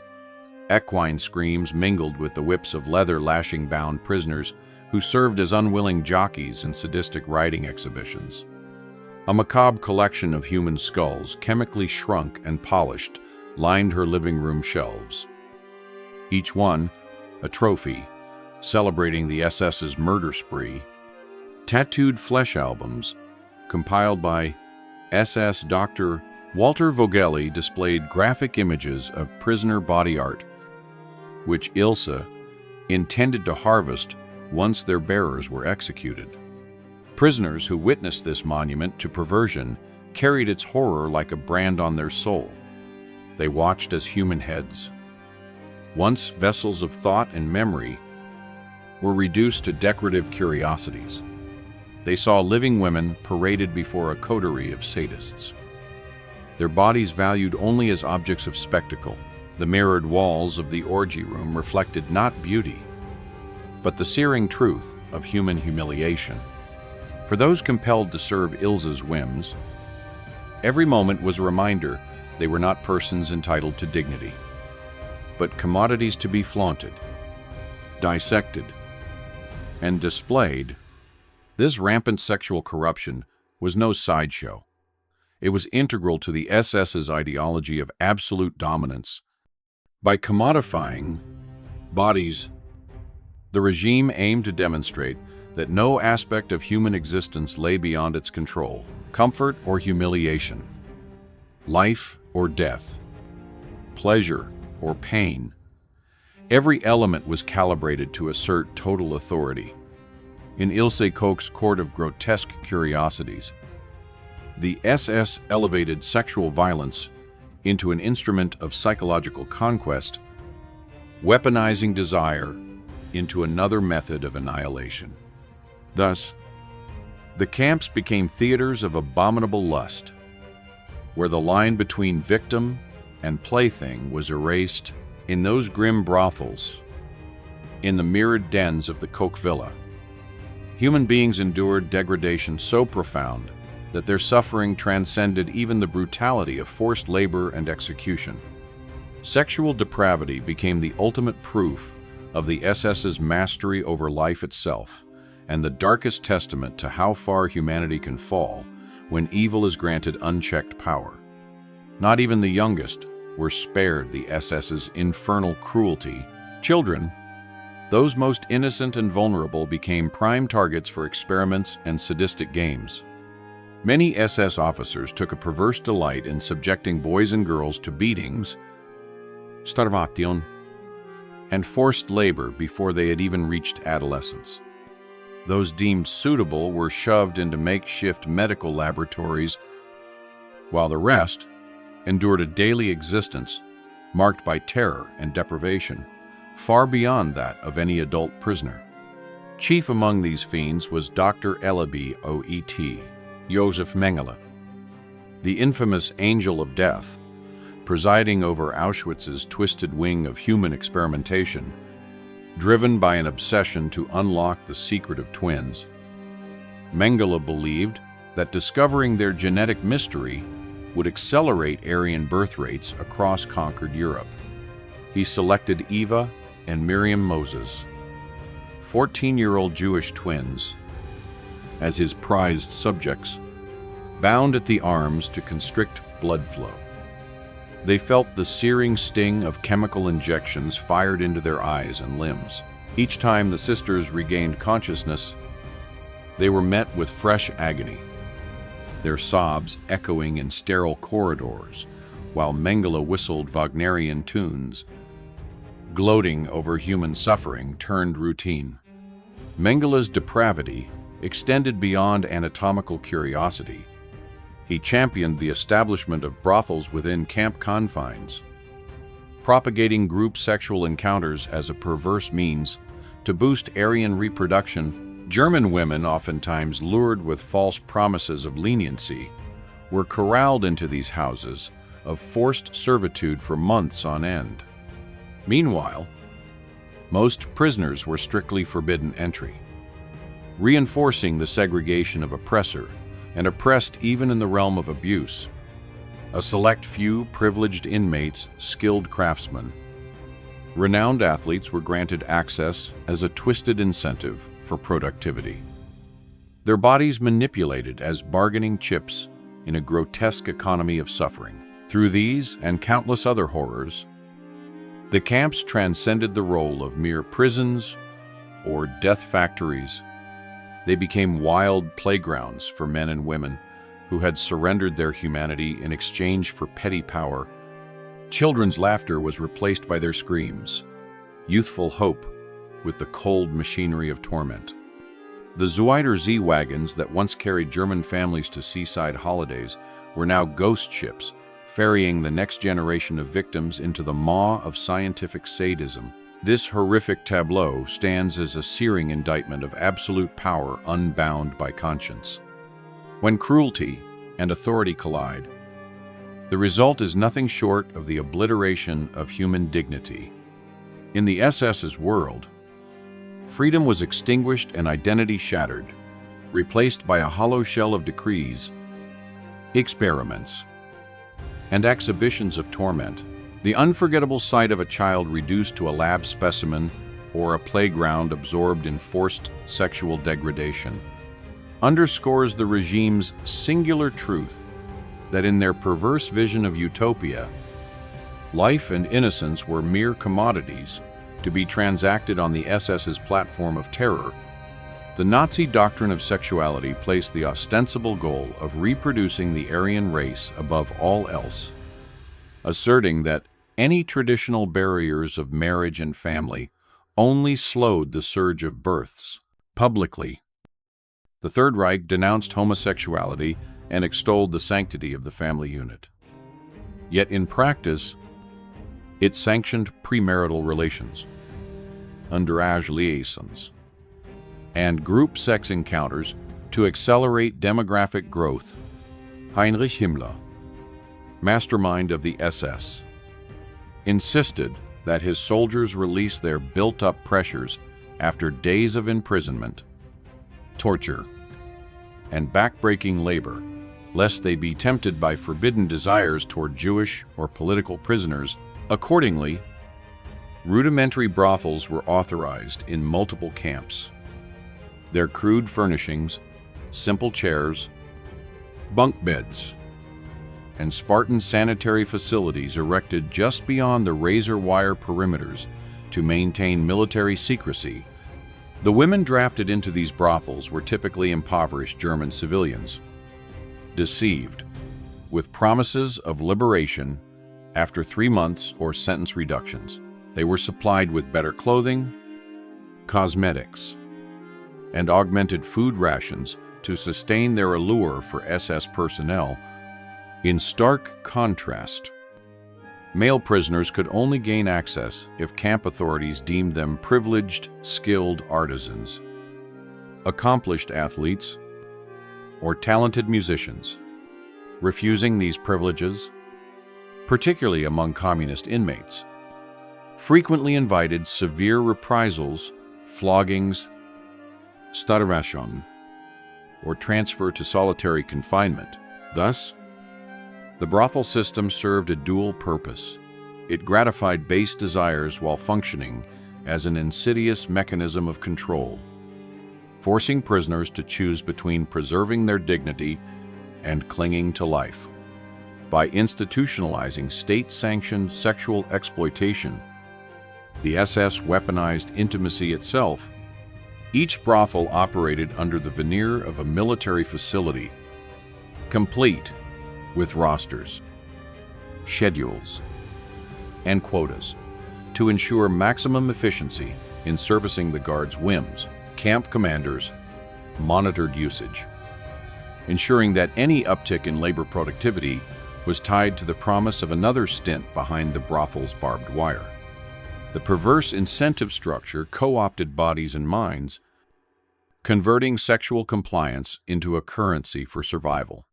Equine screams mingled with the whips of leather lashing bound prisoners who served as unwilling jockeys in sadistic riding exhibitions. A macabre collection of human skulls, chemically shrunk and polished, lined her living room shelves. Each one a trophy, celebrating the SS's murder spree. Tattooed flesh albums, compiled by SS Dr. Walter Vogelli, displayed graphic images of prisoner body art, which Ilse intended to harvest once their bearers were executed. Prisoners who witnessed this monument to perversion carried its horror like a brand on their soul. They watched as human heads, once vessels of thought and memory, were reduced to decorative curiosities. They saw living women paraded before a coterie of sadists, their bodies valued only as objects of spectacle. The mirrored walls of the orgy room reflected not beauty, but the searing truth of human humiliation. For those compelled to serve Ilse's whims, every moment was a reminder they were not persons entitled to dignity, but commodities to be flaunted, dissected, and displayed. This rampant sexual corruption was no sideshow. It was integral to the SS's ideology of absolute dominance. By commodifying bodies, the regime aimed to demonstrate that no aspect of human existence lay beyond its control, comfort or humiliation, life or death, pleasure or pain. Every element was calibrated to assert total authority. In Ilse Koch's court of grotesque curiosities, the SS elevated sexual violence into an instrument of psychological conquest, weaponizing desire into another method of annihilation. Thus, the camps became theaters of abominable lust, where the line between victim and plaything was erased. In those grim brothels, in the mirrored dens of the Koch villa, human beings endured degradation so profound that their suffering transcended even the brutality of forced labor and execution. Sexual depravity became the ultimate proof of the SS's mastery over life itself, and the darkest testament to how far humanity can fall when evil is granted unchecked power. Not even the youngest were spared the SS's infernal cruelty. Children, those most innocent and vulnerable, became prime targets for experiments and sadistic games. Many SS officers took a perverse delight in subjecting boys and girls to beatings, starvation, and forced labor before they had even reached adolescence. Those deemed suitable were shoved into makeshift medical laboratories, while the rest endured a daily existence marked by terror and deprivation, far beyond that of any adult prisoner. Chief among these fiends was Dr. Eliby OET, Josef Mengele, the infamous Angel of Death, presiding over Auschwitz's twisted wing of human experimentation, driven by an obsession to unlock the secret of twins. Mengele believed that discovering their genetic mystery would accelerate Aryan birth rates across conquered Europe. He selected Eva and Miriam Moses, 14-year-old Jewish twins, as his prized subjects, bound at the arms to constrict blood flow. They felt the searing sting of chemical injections fired into their eyes and limbs. Each time the sisters regained consciousness, they were met with fresh agony, their sobs echoing in sterile corridors, while Mengele whistled Wagnerian tunes. Gloating over human suffering turned routine. Mengele's depravity extended beyond anatomical curiosity. He championed the establishment of brothels within camp confines, propagating group sexual encounters as a perverse means to boost Aryan reproduction. German women, oftentimes lured with false promises of leniency, were corralled into these houses of forced servitude for months on end. Meanwhile, most prisoners were strictly forbidden entry, reinforcing the segregation of oppressor and oppressed even in the realm of abuse. A select few privileged inmates, skilled craftsmen, renowned athletes were granted access as a twisted incentive for productivity. Their bodies manipulated as bargaining chips in a grotesque economy of suffering. Through these and countless other horrors, the camps transcended the role of mere prisons or death factories. They became wild playgrounds for men and women who had surrendered their humanity in exchange for petty power. Children's laughter was replaced by their screams, youthful hope with the cold machinery of torment. The N4ZIS wagons that once carried German families to seaside holidays were now ghost ships, ferrying the next generation of victims into the maw of scientific sadism. This horrific tableau stands as a searing indictment of absolute power unbound by conscience. When cruelty and authority collide, the result is nothing short of the obliteration of human dignity. In the SS's world, freedom was extinguished and identity shattered, replaced by a hollow shell of decrees, experiments, and exhibitions of torment. The unforgettable sight of a child reduced to a lab specimen or a playground absorbed in forced sexual degradation underscores the regime's singular truth that in their perverse vision of utopia, life and innocence were mere commodities to be transacted on the SS's platform of terror. The Nazi doctrine of sexuality placed the ostensible goal of reproducing the Aryan race above all else, asserting that any traditional barriers of marriage and family only slowed the surge of births. Publicly, the Third Reich denounced homosexuality and extolled the sanctity of the family unit. Yet in practice, it sanctioned premarital relations, underage liaisons, and group sex encounters to accelerate demographic growth. Heinrich Himmler, mastermind of the SS, insisted that his soldiers release their built-up pressures after days of imprisonment, torture, and backbreaking labor, lest they be tempted by forbidden desires toward Jewish or political prisoners. Accordingly, rudimentary brothels were authorized in multiple camps. Their crude furnishings, simple chairs, bunk beds, and Spartan sanitary facilities erected just beyond the razor wire perimeters to maintain military secrecy. The women drafted into these brothels were typically impoverished German civilians, deceived with promises of liberation after 3 months or sentence reductions. They were supplied with better clothing, cosmetics, and augmented food rations to sustain their allure for SS personnel. In stark contrast, male prisoners could only gain access if camp authorities deemed them privileged, skilled artisans, accomplished athletes, or talented musicians. Refusing these privileges, particularly among communist inmates, frequently invited severe reprisals, floggings, starvation, or transfer to solitary confinement. Thus, the brothel system served a dual purpose. It gratified base desires while functioning as an insidious mechanism of control, forcing prisoners to choose between preserving their dignity and clinging to life. by institutionalizing state-sanctioned sexual exploitation. The SS weaponized intimacy itself. Each brothel operated under the veneer of a military facility, complete with rosters, schedules, and quotas to ensure maximum efficiency in servicing the guards' whims. Camp commanders monitored usage, ensuring that any uptick in labor productivity was tied to the promise of another stint behind the brothel's barbed wire. The perverse incentive structure co-opted bodies and minds, converting sexual compliance into a currency for survival.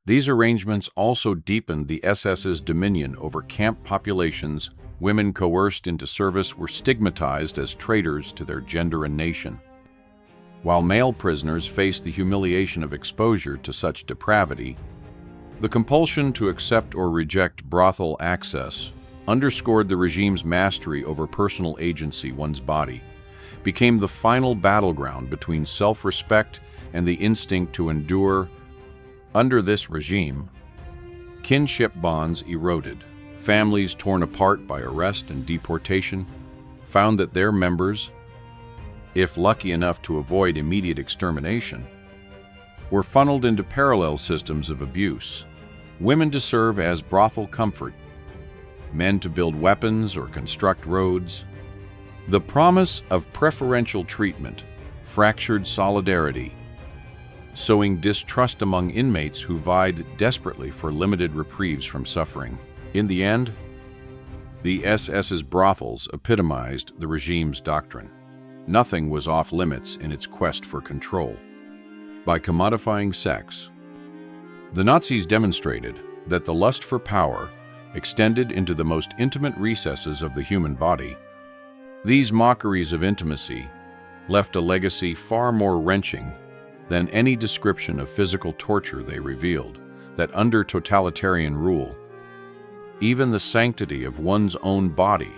These arrangements also deepened the SS's dominion over camp populations. Women coerced into service were stigmatized as traitors to their gender and nation, while male prisoners faced the humiliation of exposure to such depravity. The compulsion to accept or reject brothel access underscored the regime's mastery over personal agency. One's body became the final battleground between self-respect and the instinct to endure. Under this regime, kinship bonds eroded. Families torn apart by arrest and deportation found that their members, if lucky enough to avoid immediate extermination, were funneled into parallel systems of abuse. Women to serve as brothel comfort, men to build weapons or construct roads. The promise of preferential treatment fractured solidarity, sowing distrust among inmates who vied desperately for limited reprieves from suffering. In the end, the SS's brothels epitomized the regime's doctrine. Nothing was off limits in its quest for control. By commodifying sex, the Nazis demonstrated that the lust for power extended into the most intimate recesses of the human body. These mockeries of intimacy left a legacy far more wrenching than any description of physical torture they revealed, that under totalitarian rule, even the sanctity of one's own body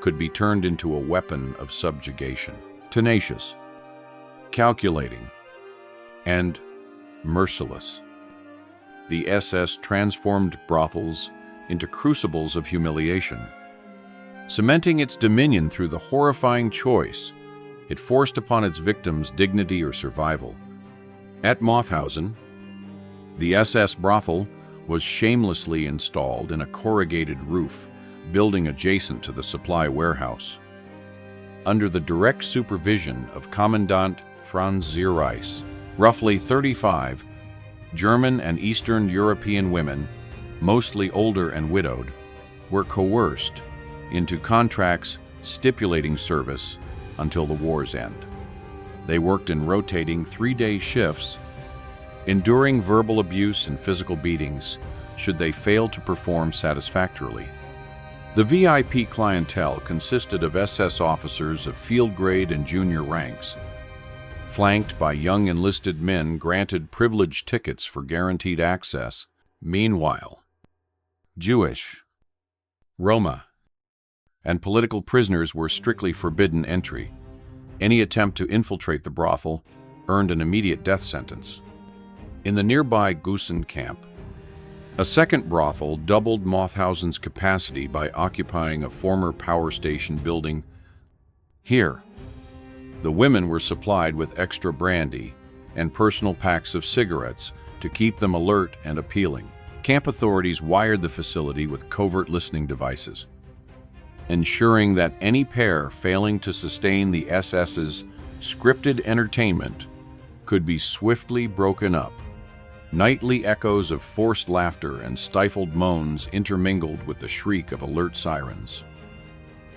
could be turned into a weapon of subjugation. Tenacious, calculating, and merciless, the SS transformed brothels into crucibles of humiliation. Cementing its dominion through the horrifying choice, it forced upon its victims dignity or survival. At Mauthausen, the SS brothel was shamelessly installed in a corrugated roof building adjacent to the supply warehouse. Under the direct supervision of Commandant N4ZIS, roughly 35 German and Eastern European women, mostly older and widowed, were coerced into contracts stipulating service until the war's end. They worked in rotating 3-day shifts, enduring verbal abuse and physical beatings should they fail to perform satisfactorily. The VIP clientele consisted of SS officers of field grade and junior ranks, flanked by young enlisted men granted privileged tickets for guaranteed access. Meanwhile, Jewish, Roma, and political prisoners were strictly forbidden entry. Any attempt to infiltrate the brothel earned an immediate death sentence. In the nearby Gusen camp, a second brothel doubled Mauthausen's capacity by occupying a former power station building. Here, the women were supplied with extra brandy and personal packs of cigarettes to keep them alert and appealing. Camp authorities wired the facility with covert listening devices, ensuring that any pair failing to sustain the SS's scripted entertainment could be swiftly broken up. Nightly echoes of forced laughter and stifled moans intermingled with the shriek of alert sirens,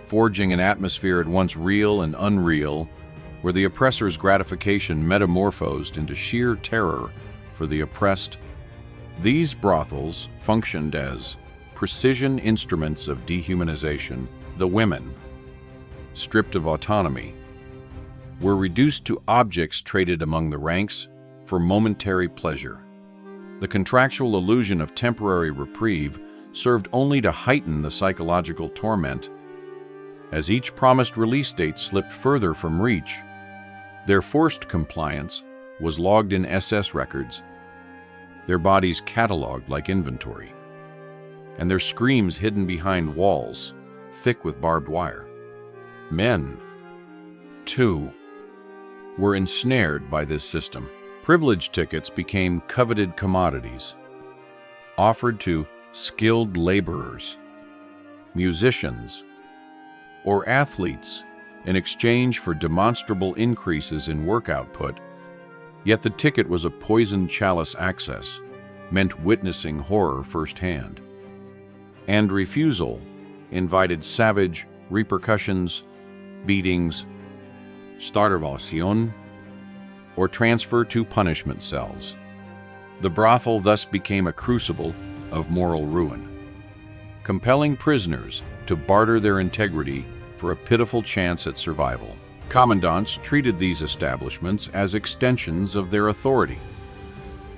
forging an atmosphere at once real and unreal, where the oppressor's gratification metamorphosed into sheer terror for the oppressed. These brothels functioned as precision instruments of dehumanization. The women, stripped of autonomy, were reduced to objects traded among the ranks for momentary pleasure. The contractual illusion of temporary reprieve served only to heighten the psychological torment. As each promised release date slipped further from reach, their forced compliance was logged in SS records, their bodies cataloged like inventory. and their screams hidden behind walls, thick with barbed wire. Men, too, were ensnared by this system. Privilege tickets became coveted commodities, offered to skilled laborers, musicians, or athletes in exchange for demonstrable increases in work output, yet the ticket was a poisoned chalice access, meant witnessing horror firsthand. And refusal invited savage repercussions, beatings, starvation, or transfer to punishment cells. The brothel thus became a crucible of moral ruin, compelling prisoners to barter their integrity for a pitiful chance at survival. Commandants treated these establishments as extensions of their authority,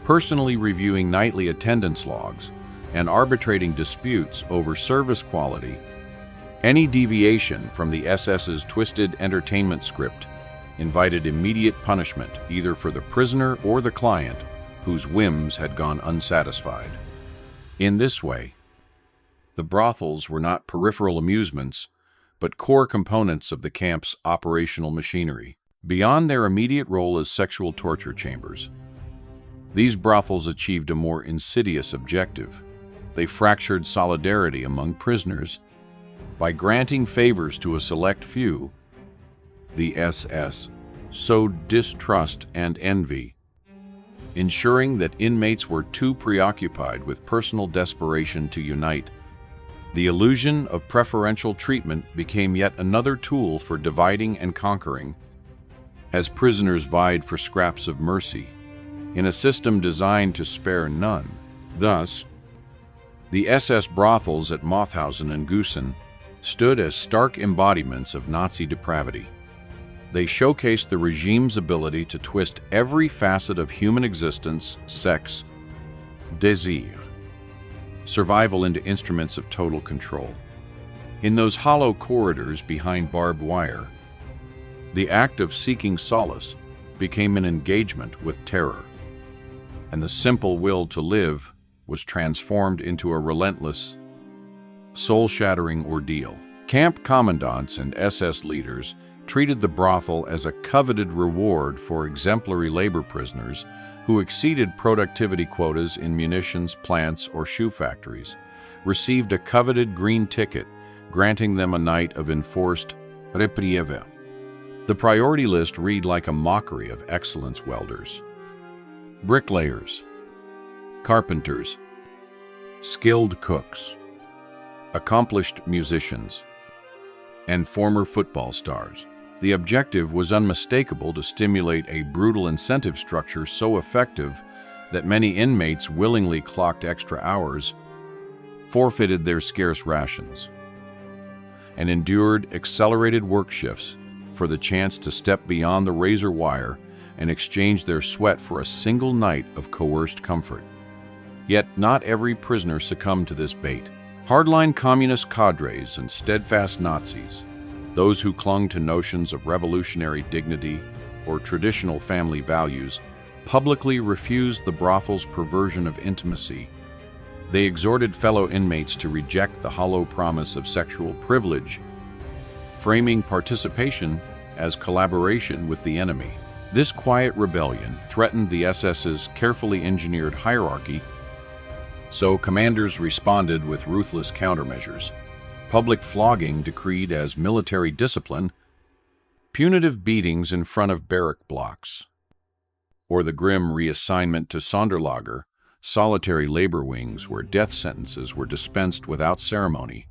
personally reviewing nightly attendance logs and arbitrating disputes over service quality. Any deviation from the SS's twisted entertainment script invited immediate punishment either for the prisoner or the client whose whims had gone unsatisfied. In this way, the brothels were not peripheral amusements, but core components of the camp's operational machinery. Beyond their immediate role as sexual torture chambers, these brothels achieved a more insidious objective. They fractured solidarity among prisoners by granting favors to a select few. The SS sowed distrust and envy, ensuring that inmates were too preoccupied with personal desperation to unite. The illusion of preferential treatment became yet another tool for dividing and conquering, as prisoners vied for scraps of mercy, in a system designed to spare none. Thus, the SS brothels at Mauthausen and Gusen stood as stark embodiments of Nazi depravity. They showcased the regime's ability to twist every facet of human existence, sex, désir, survival into instruments of total control. In those hollow corridors behind barbed wire, the act of seeking solace became an engagement with terror, and the simple will to live was transformed into a relentless, soul-shattering ordeal. Camp commandants and SS leaders treated the brothel as a coveted reward for exemplary labor prisoners who exceeded productivity quotas in munitions plants or shoe factories, received a coveted green ticket, granting them a night of enforced reprieve. The priority list read like a mockery of excellence: welders, bricklayers, carpenters, skilled cooks, accomplished musicians, and former football stars. The objective was unmistakable: to stimulate a brutal incentive structure so effective that many inmates willingly clocked extra hours, forfeited their scarce rations, and endured accelerated work shifts for the chance to step beyond the razor wire and exchange their sweat for a single night of coerced comfort. Yet not every prisoner succumbed to this bait. Hardline communist cadres and steadfast Nazis, those who clung to notions of revolutionary dignity or traditional family values, publicly refused the brothel's perversion of intimacy. They exhorted fellow inmates to reject the hollow promise of sexual privilege, framing participation as collaboration with the enemy. This quiet rebellion threatened the SS's carefully engineered hierarchy, so commanders responded with ruthless countermeasures. Public flogging decreed as military discipline, punitive beatings in front of barrack blocks, or the grim reassignment to Sonderlager, solitary labor wings where death sentences were dispensed without ceremony.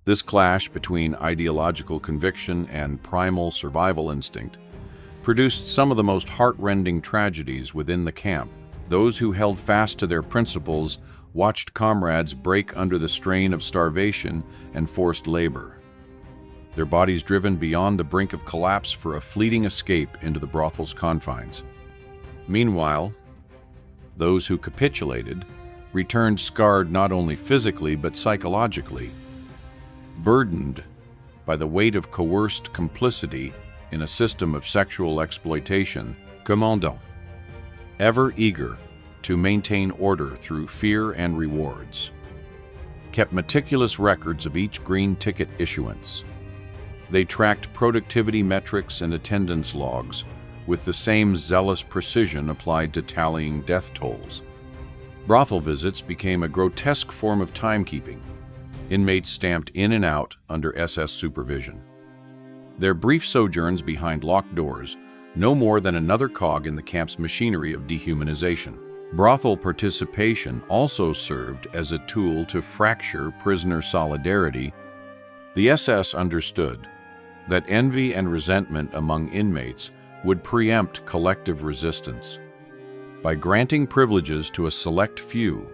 This clash between ideological conviction and primal survival instinct produced some of the most heart-rending tragedies within the camp. Those who held fast to their principles watched comrades break under the strain of starvation and forced labor, their bodies driven beyond the brink of collapse for a fleeting escape into the brothel's confines. Meanwhile, those who capitulated returned scarred not only physically but psychologically, burdened by the weight of coerced complicity in a system of sexual exploitation. Commandant, ever eager to maintain order through fear and rewards, kept meticulous records of each green ticket issuance. They tracked productivity metrics and attendance logs with the same zealous precision applied to tallying death tolls. Brothel visits became a grotesque form of timekeeping, inmates stamped in and out under SS supervision. Their brief sojourns behind locked doors, no more than another cog in the camp's machinery of dehumanization. Brothel participation also served as a tool to fracture prisoner solidarity. The SS understood that envy and resentment among inmates would preempt collective resistance. By granting privileges to a select few,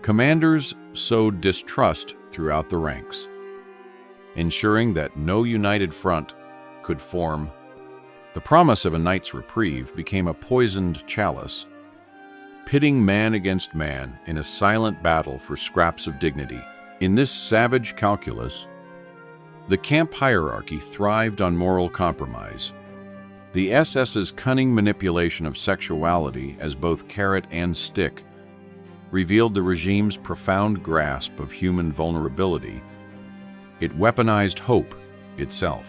commanders sowed distrust throughout the ranks, ensuring that no united front could form. The promise of a night's reprieve became a poisoned chalice, pitting man against man in a silent battle for scraps of dignity. In this savage calculus, the camp hierarchy thrived on moral compromise. The SS's cunning manipulation of sexuality as both carrot and stick revealed the regime's profound grasp of human vulnerability. It weaponized hope itself,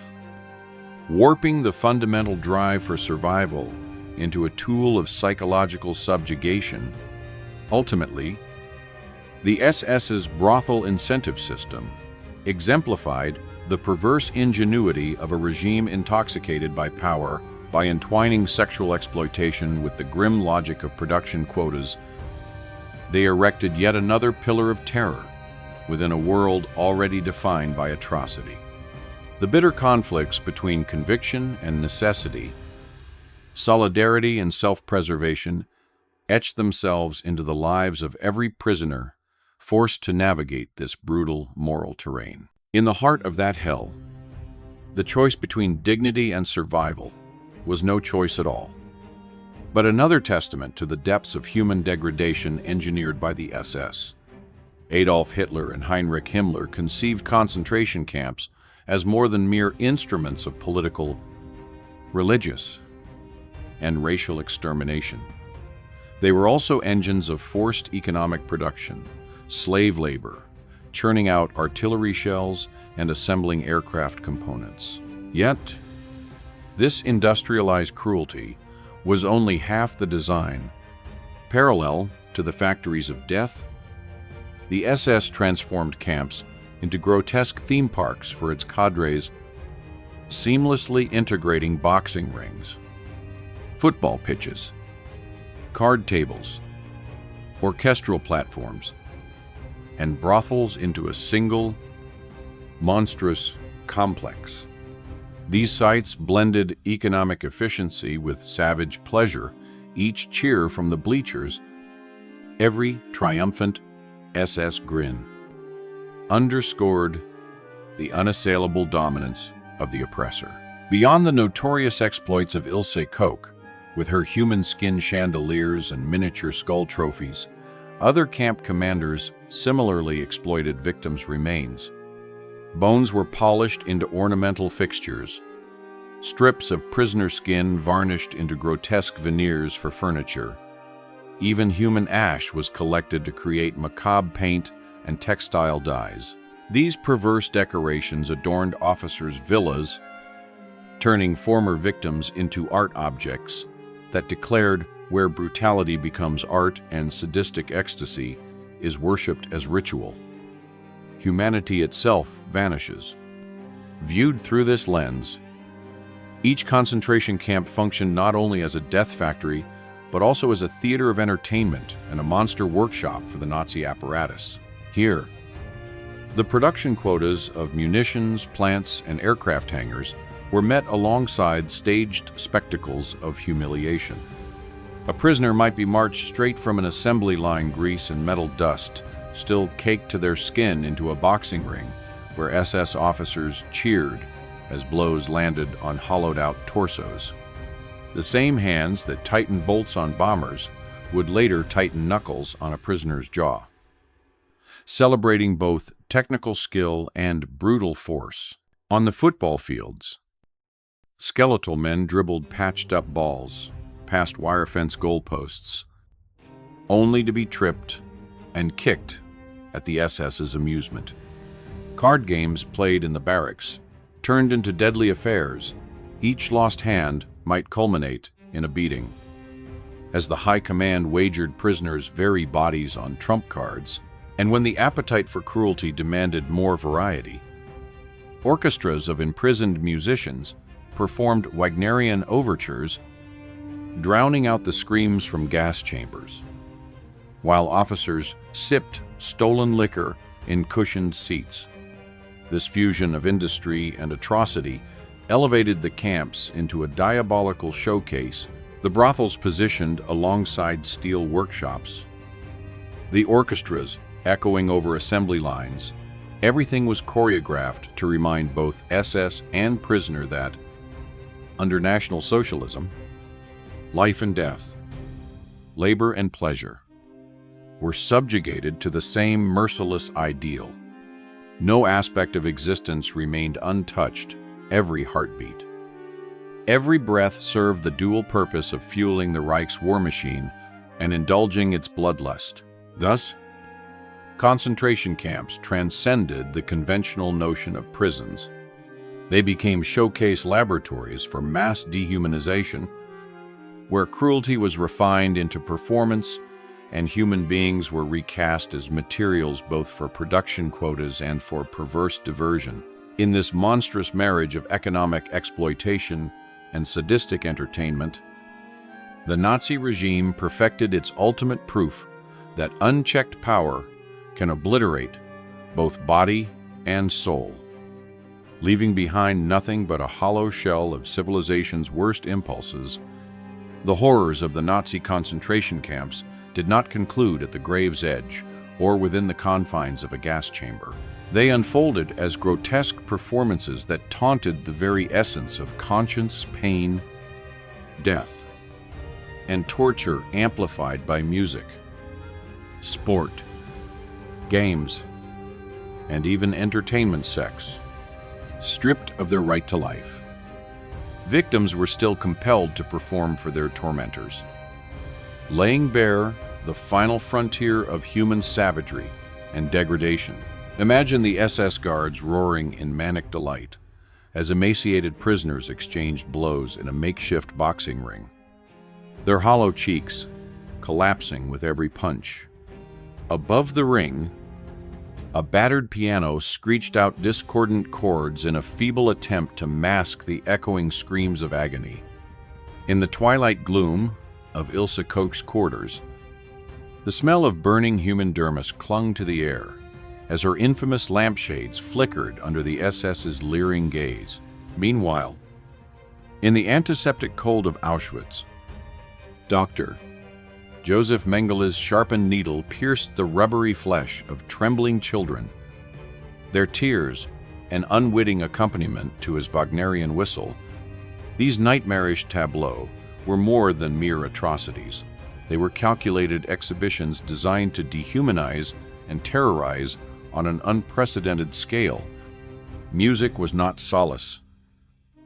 warping the fundamental drive for survival into a tool of psychological subjugation. Ultimately, the SS's brothel incentive system exemplified the perverse ingenuity of a regime intoxicated by power. By entwining sexual exploitation with the grim logic of production quotas, they erected yet another pillar of terror within a world already defined by atrocity. The bitter conflicts between conviction and necessity, solidarity and self-preservation, etched themselves into the lives of every prisoner forced to navigate this brutal moral terrain. In the heart of that hell, the choice between dignity and survival was no choice at all, but another testament to the depths of human degradation engineered by the SS. Adolf Hitler and Heinrich Himmler conceived concentration camps as more than mere instruments of political, religious, and racial extermination. They were also engines of forced economic production, slave labor, churning out artillery shells and assembling aircraft components. Yet, this industrialized cruelty was only half the design. Parallel to the factories of death, the SS transformed camps into grotesque theme parks for its cadres, seamlessly integrating boxing rings, football pitches, card tables, orchestral platforms, and brothels into a single, monstrous complex. These sites blended economic efficiency with savage pleasure. Each cheer from the bleachers, every triumphant SS grin, underscored the unassailable dominance of the oppressor. Beyond the notorious exploits of Ilse Koch, with her human skin chandeliers and miniature skull trophies, other camp commanders similarly exploited victims' remains. Bones were polished into ornamental fixtures, strips of prisoner skin varnished into grotesque veneers for furniture. Even human ash was collected to create macabre paint and textile dyes. These perverse decorations adorned officers' villas, turning former victims into art objects that declared where brutality becomes art and sadistic ecstasy is worshipped as ritual. Humanity itself vanishes. Viewed through this lens, each concentration camp functioned not only as a death factory, but also as a theater of entertainment and a monster workshop for the Nazi apparatus. Here, the production quotas of munitions, plants, and aircraft hangars were met alongside staged spectacles of humiliation. A prisoner might be marched straight from an assembly line grease and metal dust, still caked to their skin, into a boxing ring where SS officers cheered as blows landed on hollowed-out torsos. The same hands that tightened bolts on bombers would later tighten knuckles on a prisoner's jaw. Celebrating both technical skill and brutal force. On the football fields, skeletal men dribbled patched-up balls past wire fence goalposts, only to be tripped and kicked at the SS's amusement. Card games played in the barracks turned into deadly affairs. Each lost hand might culminate in a beating. As the high command wagered prisoners' very bodies on trump cards, and when the appetite for cruelty demanded more variety, orchestras of imprisoned musicians performed Wagnerian overtures, drowning out the screams from gas chambers, while officers sipped stolen liquor in cushioned seats. This fusion of industry and atrocity elevated the camps into a diabolical showcase, the brothels positioned alongside steel workshops, the orchestras echoing over assembly lines. Everything was choreographed to remind both SS and prisoner that, under National Socialism, life and death, labor and pleasure, were subjugated to the same merciless ideal. No aspect of existence remained untouched, every heartbeat. Every breath served the dual purpose of fueling the Reich's war machine and indulging its bloodlust. Thus, concentration camps transcended the conventional notion of prisons. They became showcase laboratories for mass dehumanization, where cruelty was refined into performance and human beings were recast as materials both for production quotas and for perverse diversion. In this monstrous marriage of economic exploitation and sadistic entertainment, the Nazi regime perfected its ultimate proof that unchecked power can obliterate both body and soul, leaving behind nothing but a hollow shell of civilization's worst impulses. The horrors of the Nazi concentration camps did not conclude at the grave's edge or within the confines of a gas chamber. They unfolded as grotesque performances that taunted the very essence of conscience, pain, death, and torture amplified by music, sport, games, and even entertainment sex, stripped of their right to life. Victims were still compelled to perform for their tormentors, laying bare the final frontier of human savagery and degradation. Imagine the SS guards roaring in manic delight as emaciated prisoners exchanged blows in a makeshift boxing ring, their hollow cheeks collapsing with every punch. Above the ring, a battered piano screeched out discordant chords in a feeble attempt to mask the echoing screams of agony. In the twilight gloom of Ilse Koch's quarters, the smell of burning human dermis clung to the air as her infamous lampshades flickered under the SS's leering gaze. Meanwhile, in the antiseptic cold of Auschwitz, Dr. Joseph Mengele's sharpened needle pierced the rubbery flesh of trembling children. Their tears, an unwitting accompaniment to his Wagnerian whistle, these nightmarish tableaux were more than mere atrocities. They were calculated exhibitions designed to dehumanize and terrorize on an unprecedented scale. Music was not solace.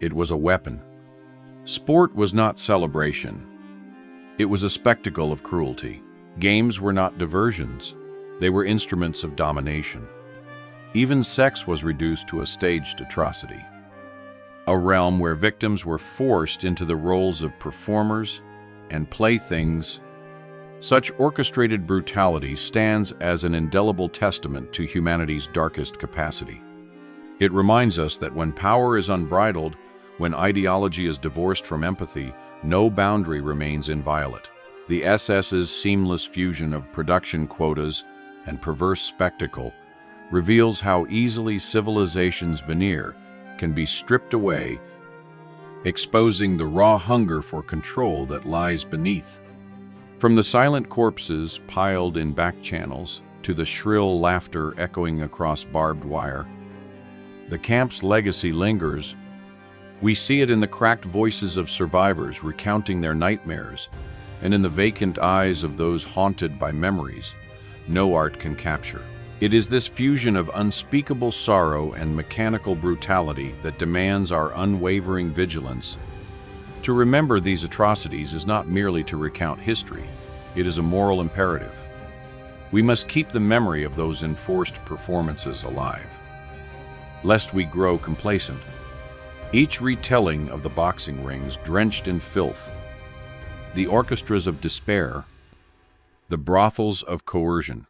It was a weapon. Sport was not celebration. It was a spectacle of cruelty. Games were not diversions. They were instruments of domination. Even sex was reduced to a staged atrocity, a realm where victims were forced into the roles of performers and playthings. Such orchestrated brutality stands as an indelible testament to humanity's darkest capacity. It reminds us that when power is unbridled, when ideology is divorced from empathy, no boundary remains inviolate. The SS's seamless fusion of production quotas and perverse spectacle reveals how easily civilization's veneer can be stripped away, exposing the raw hunger for control that lies beneath. From the silent corpses piled in back channels to the shrill laughter echoing across barbed wire, the camp's legacy lingers. We see it in the cracked voices of survivors recounting their nightmares, and in the vacant eyes of those haunted by memories no art can capture. It is this fusion of unspeakable sorrow and mechanical brutality that demands our unwavering vigilance. To remember these atrocities is not merely to recount history, it is a moral imperative. We must keep the memory of those enforced performances alive, lest we grow complacent. Each retelling of the boxing rings drenched in filth, the orchestras of despair, the brothels of coercion,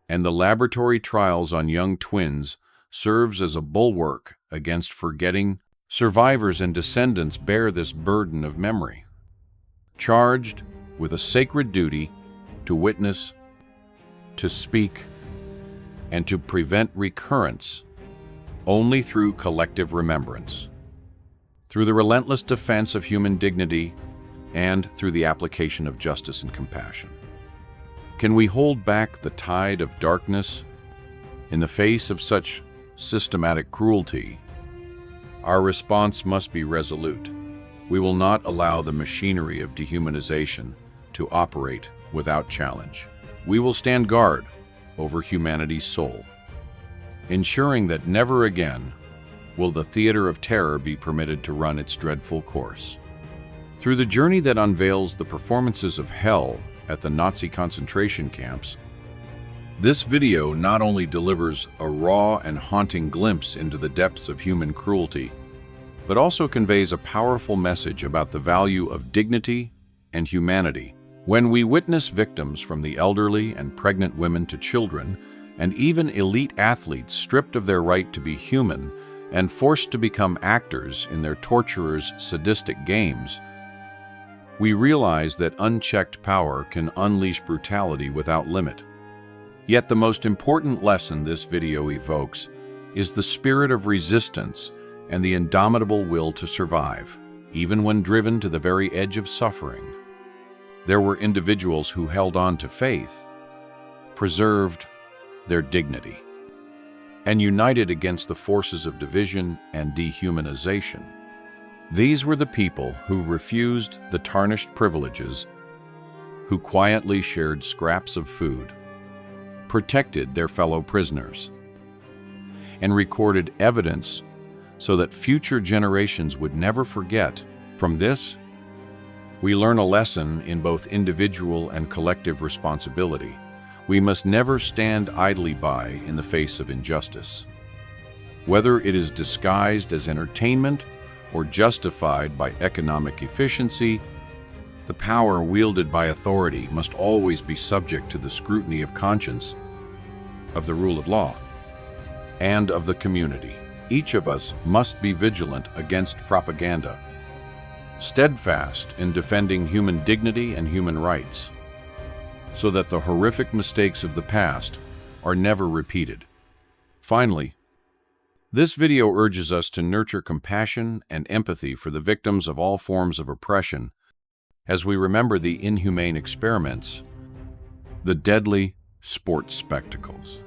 and the laboratory trials on young twins serves as a bulwark against forgetting. Survivors and descendants bear this burden of memory, charged with a sacred duty to witness, to speak, and to prevent recurrence only through collective remembrance, through the relentless defense of human dignity, and through the application of justice and compassion. Can we hold back the tide of darkness in the face of such systematic cruelty? Our response must be resolute. We will not allow the machinery of dehumanization to operate without challenge. We will stand guard over humanity's soul, ensuring that never again will the theater of terror be permitted to run its dreadful course. Through the journey that unveils the performances of hell at the Nazi concentration camps, this video not only delivers a raw and haunting glimpse into the depths of human cruelty, but also conveys a powerful message about the value of dignity and humanity. When we witness victims from the elderly and pregnant women to children, and even elite athletes stripped of their right to be human and forced to become actors in their torturers' sadistic games, we realize that unchecked power can unleash brutality without limit. Yet the most important lesson this video evokes is the spirit of resistance and the indomitable will to survive, even when driven to the very edge of suffering. There were individuals who held on to faith, preserved their dignity, and united against the forces of division and dehumanization. These were the people who refused the tarnished privileges, who quietly shared scraps of food, protected their fellow prisoners, and recorded evidence so that future generations would never forget. From this, we learn a lesson in both individual and collective responsibility. We must never stand idly by in the face of injustice. Whether it is disguised as entertainment or justified by economic efficiency, the power wielded by authority must always be subject to the scrutiny of conscience, of the rule of law, and of the community. Each of us must be vigilant against propaganda, steadfast in defending human dignity and human rights, so that the horrific mistakes of the past are never repeated. Finally, this video urges us to nurture compassion and empathy for the victims of all forms of oppression as we remember the inhumane experiments, the deadly sports spectacles,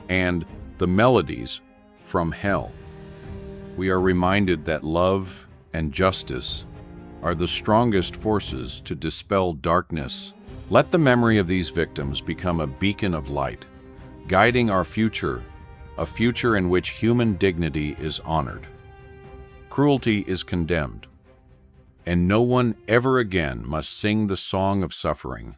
and the melodies from hell. We are reminded that love and justice are the strongest forces to dispel darkness. Let the memory of these victims become a beacon of light, guiding our future, a future in which human dignity is honored. Cruelty is condemned, and no one ever again must sing the song of suffering.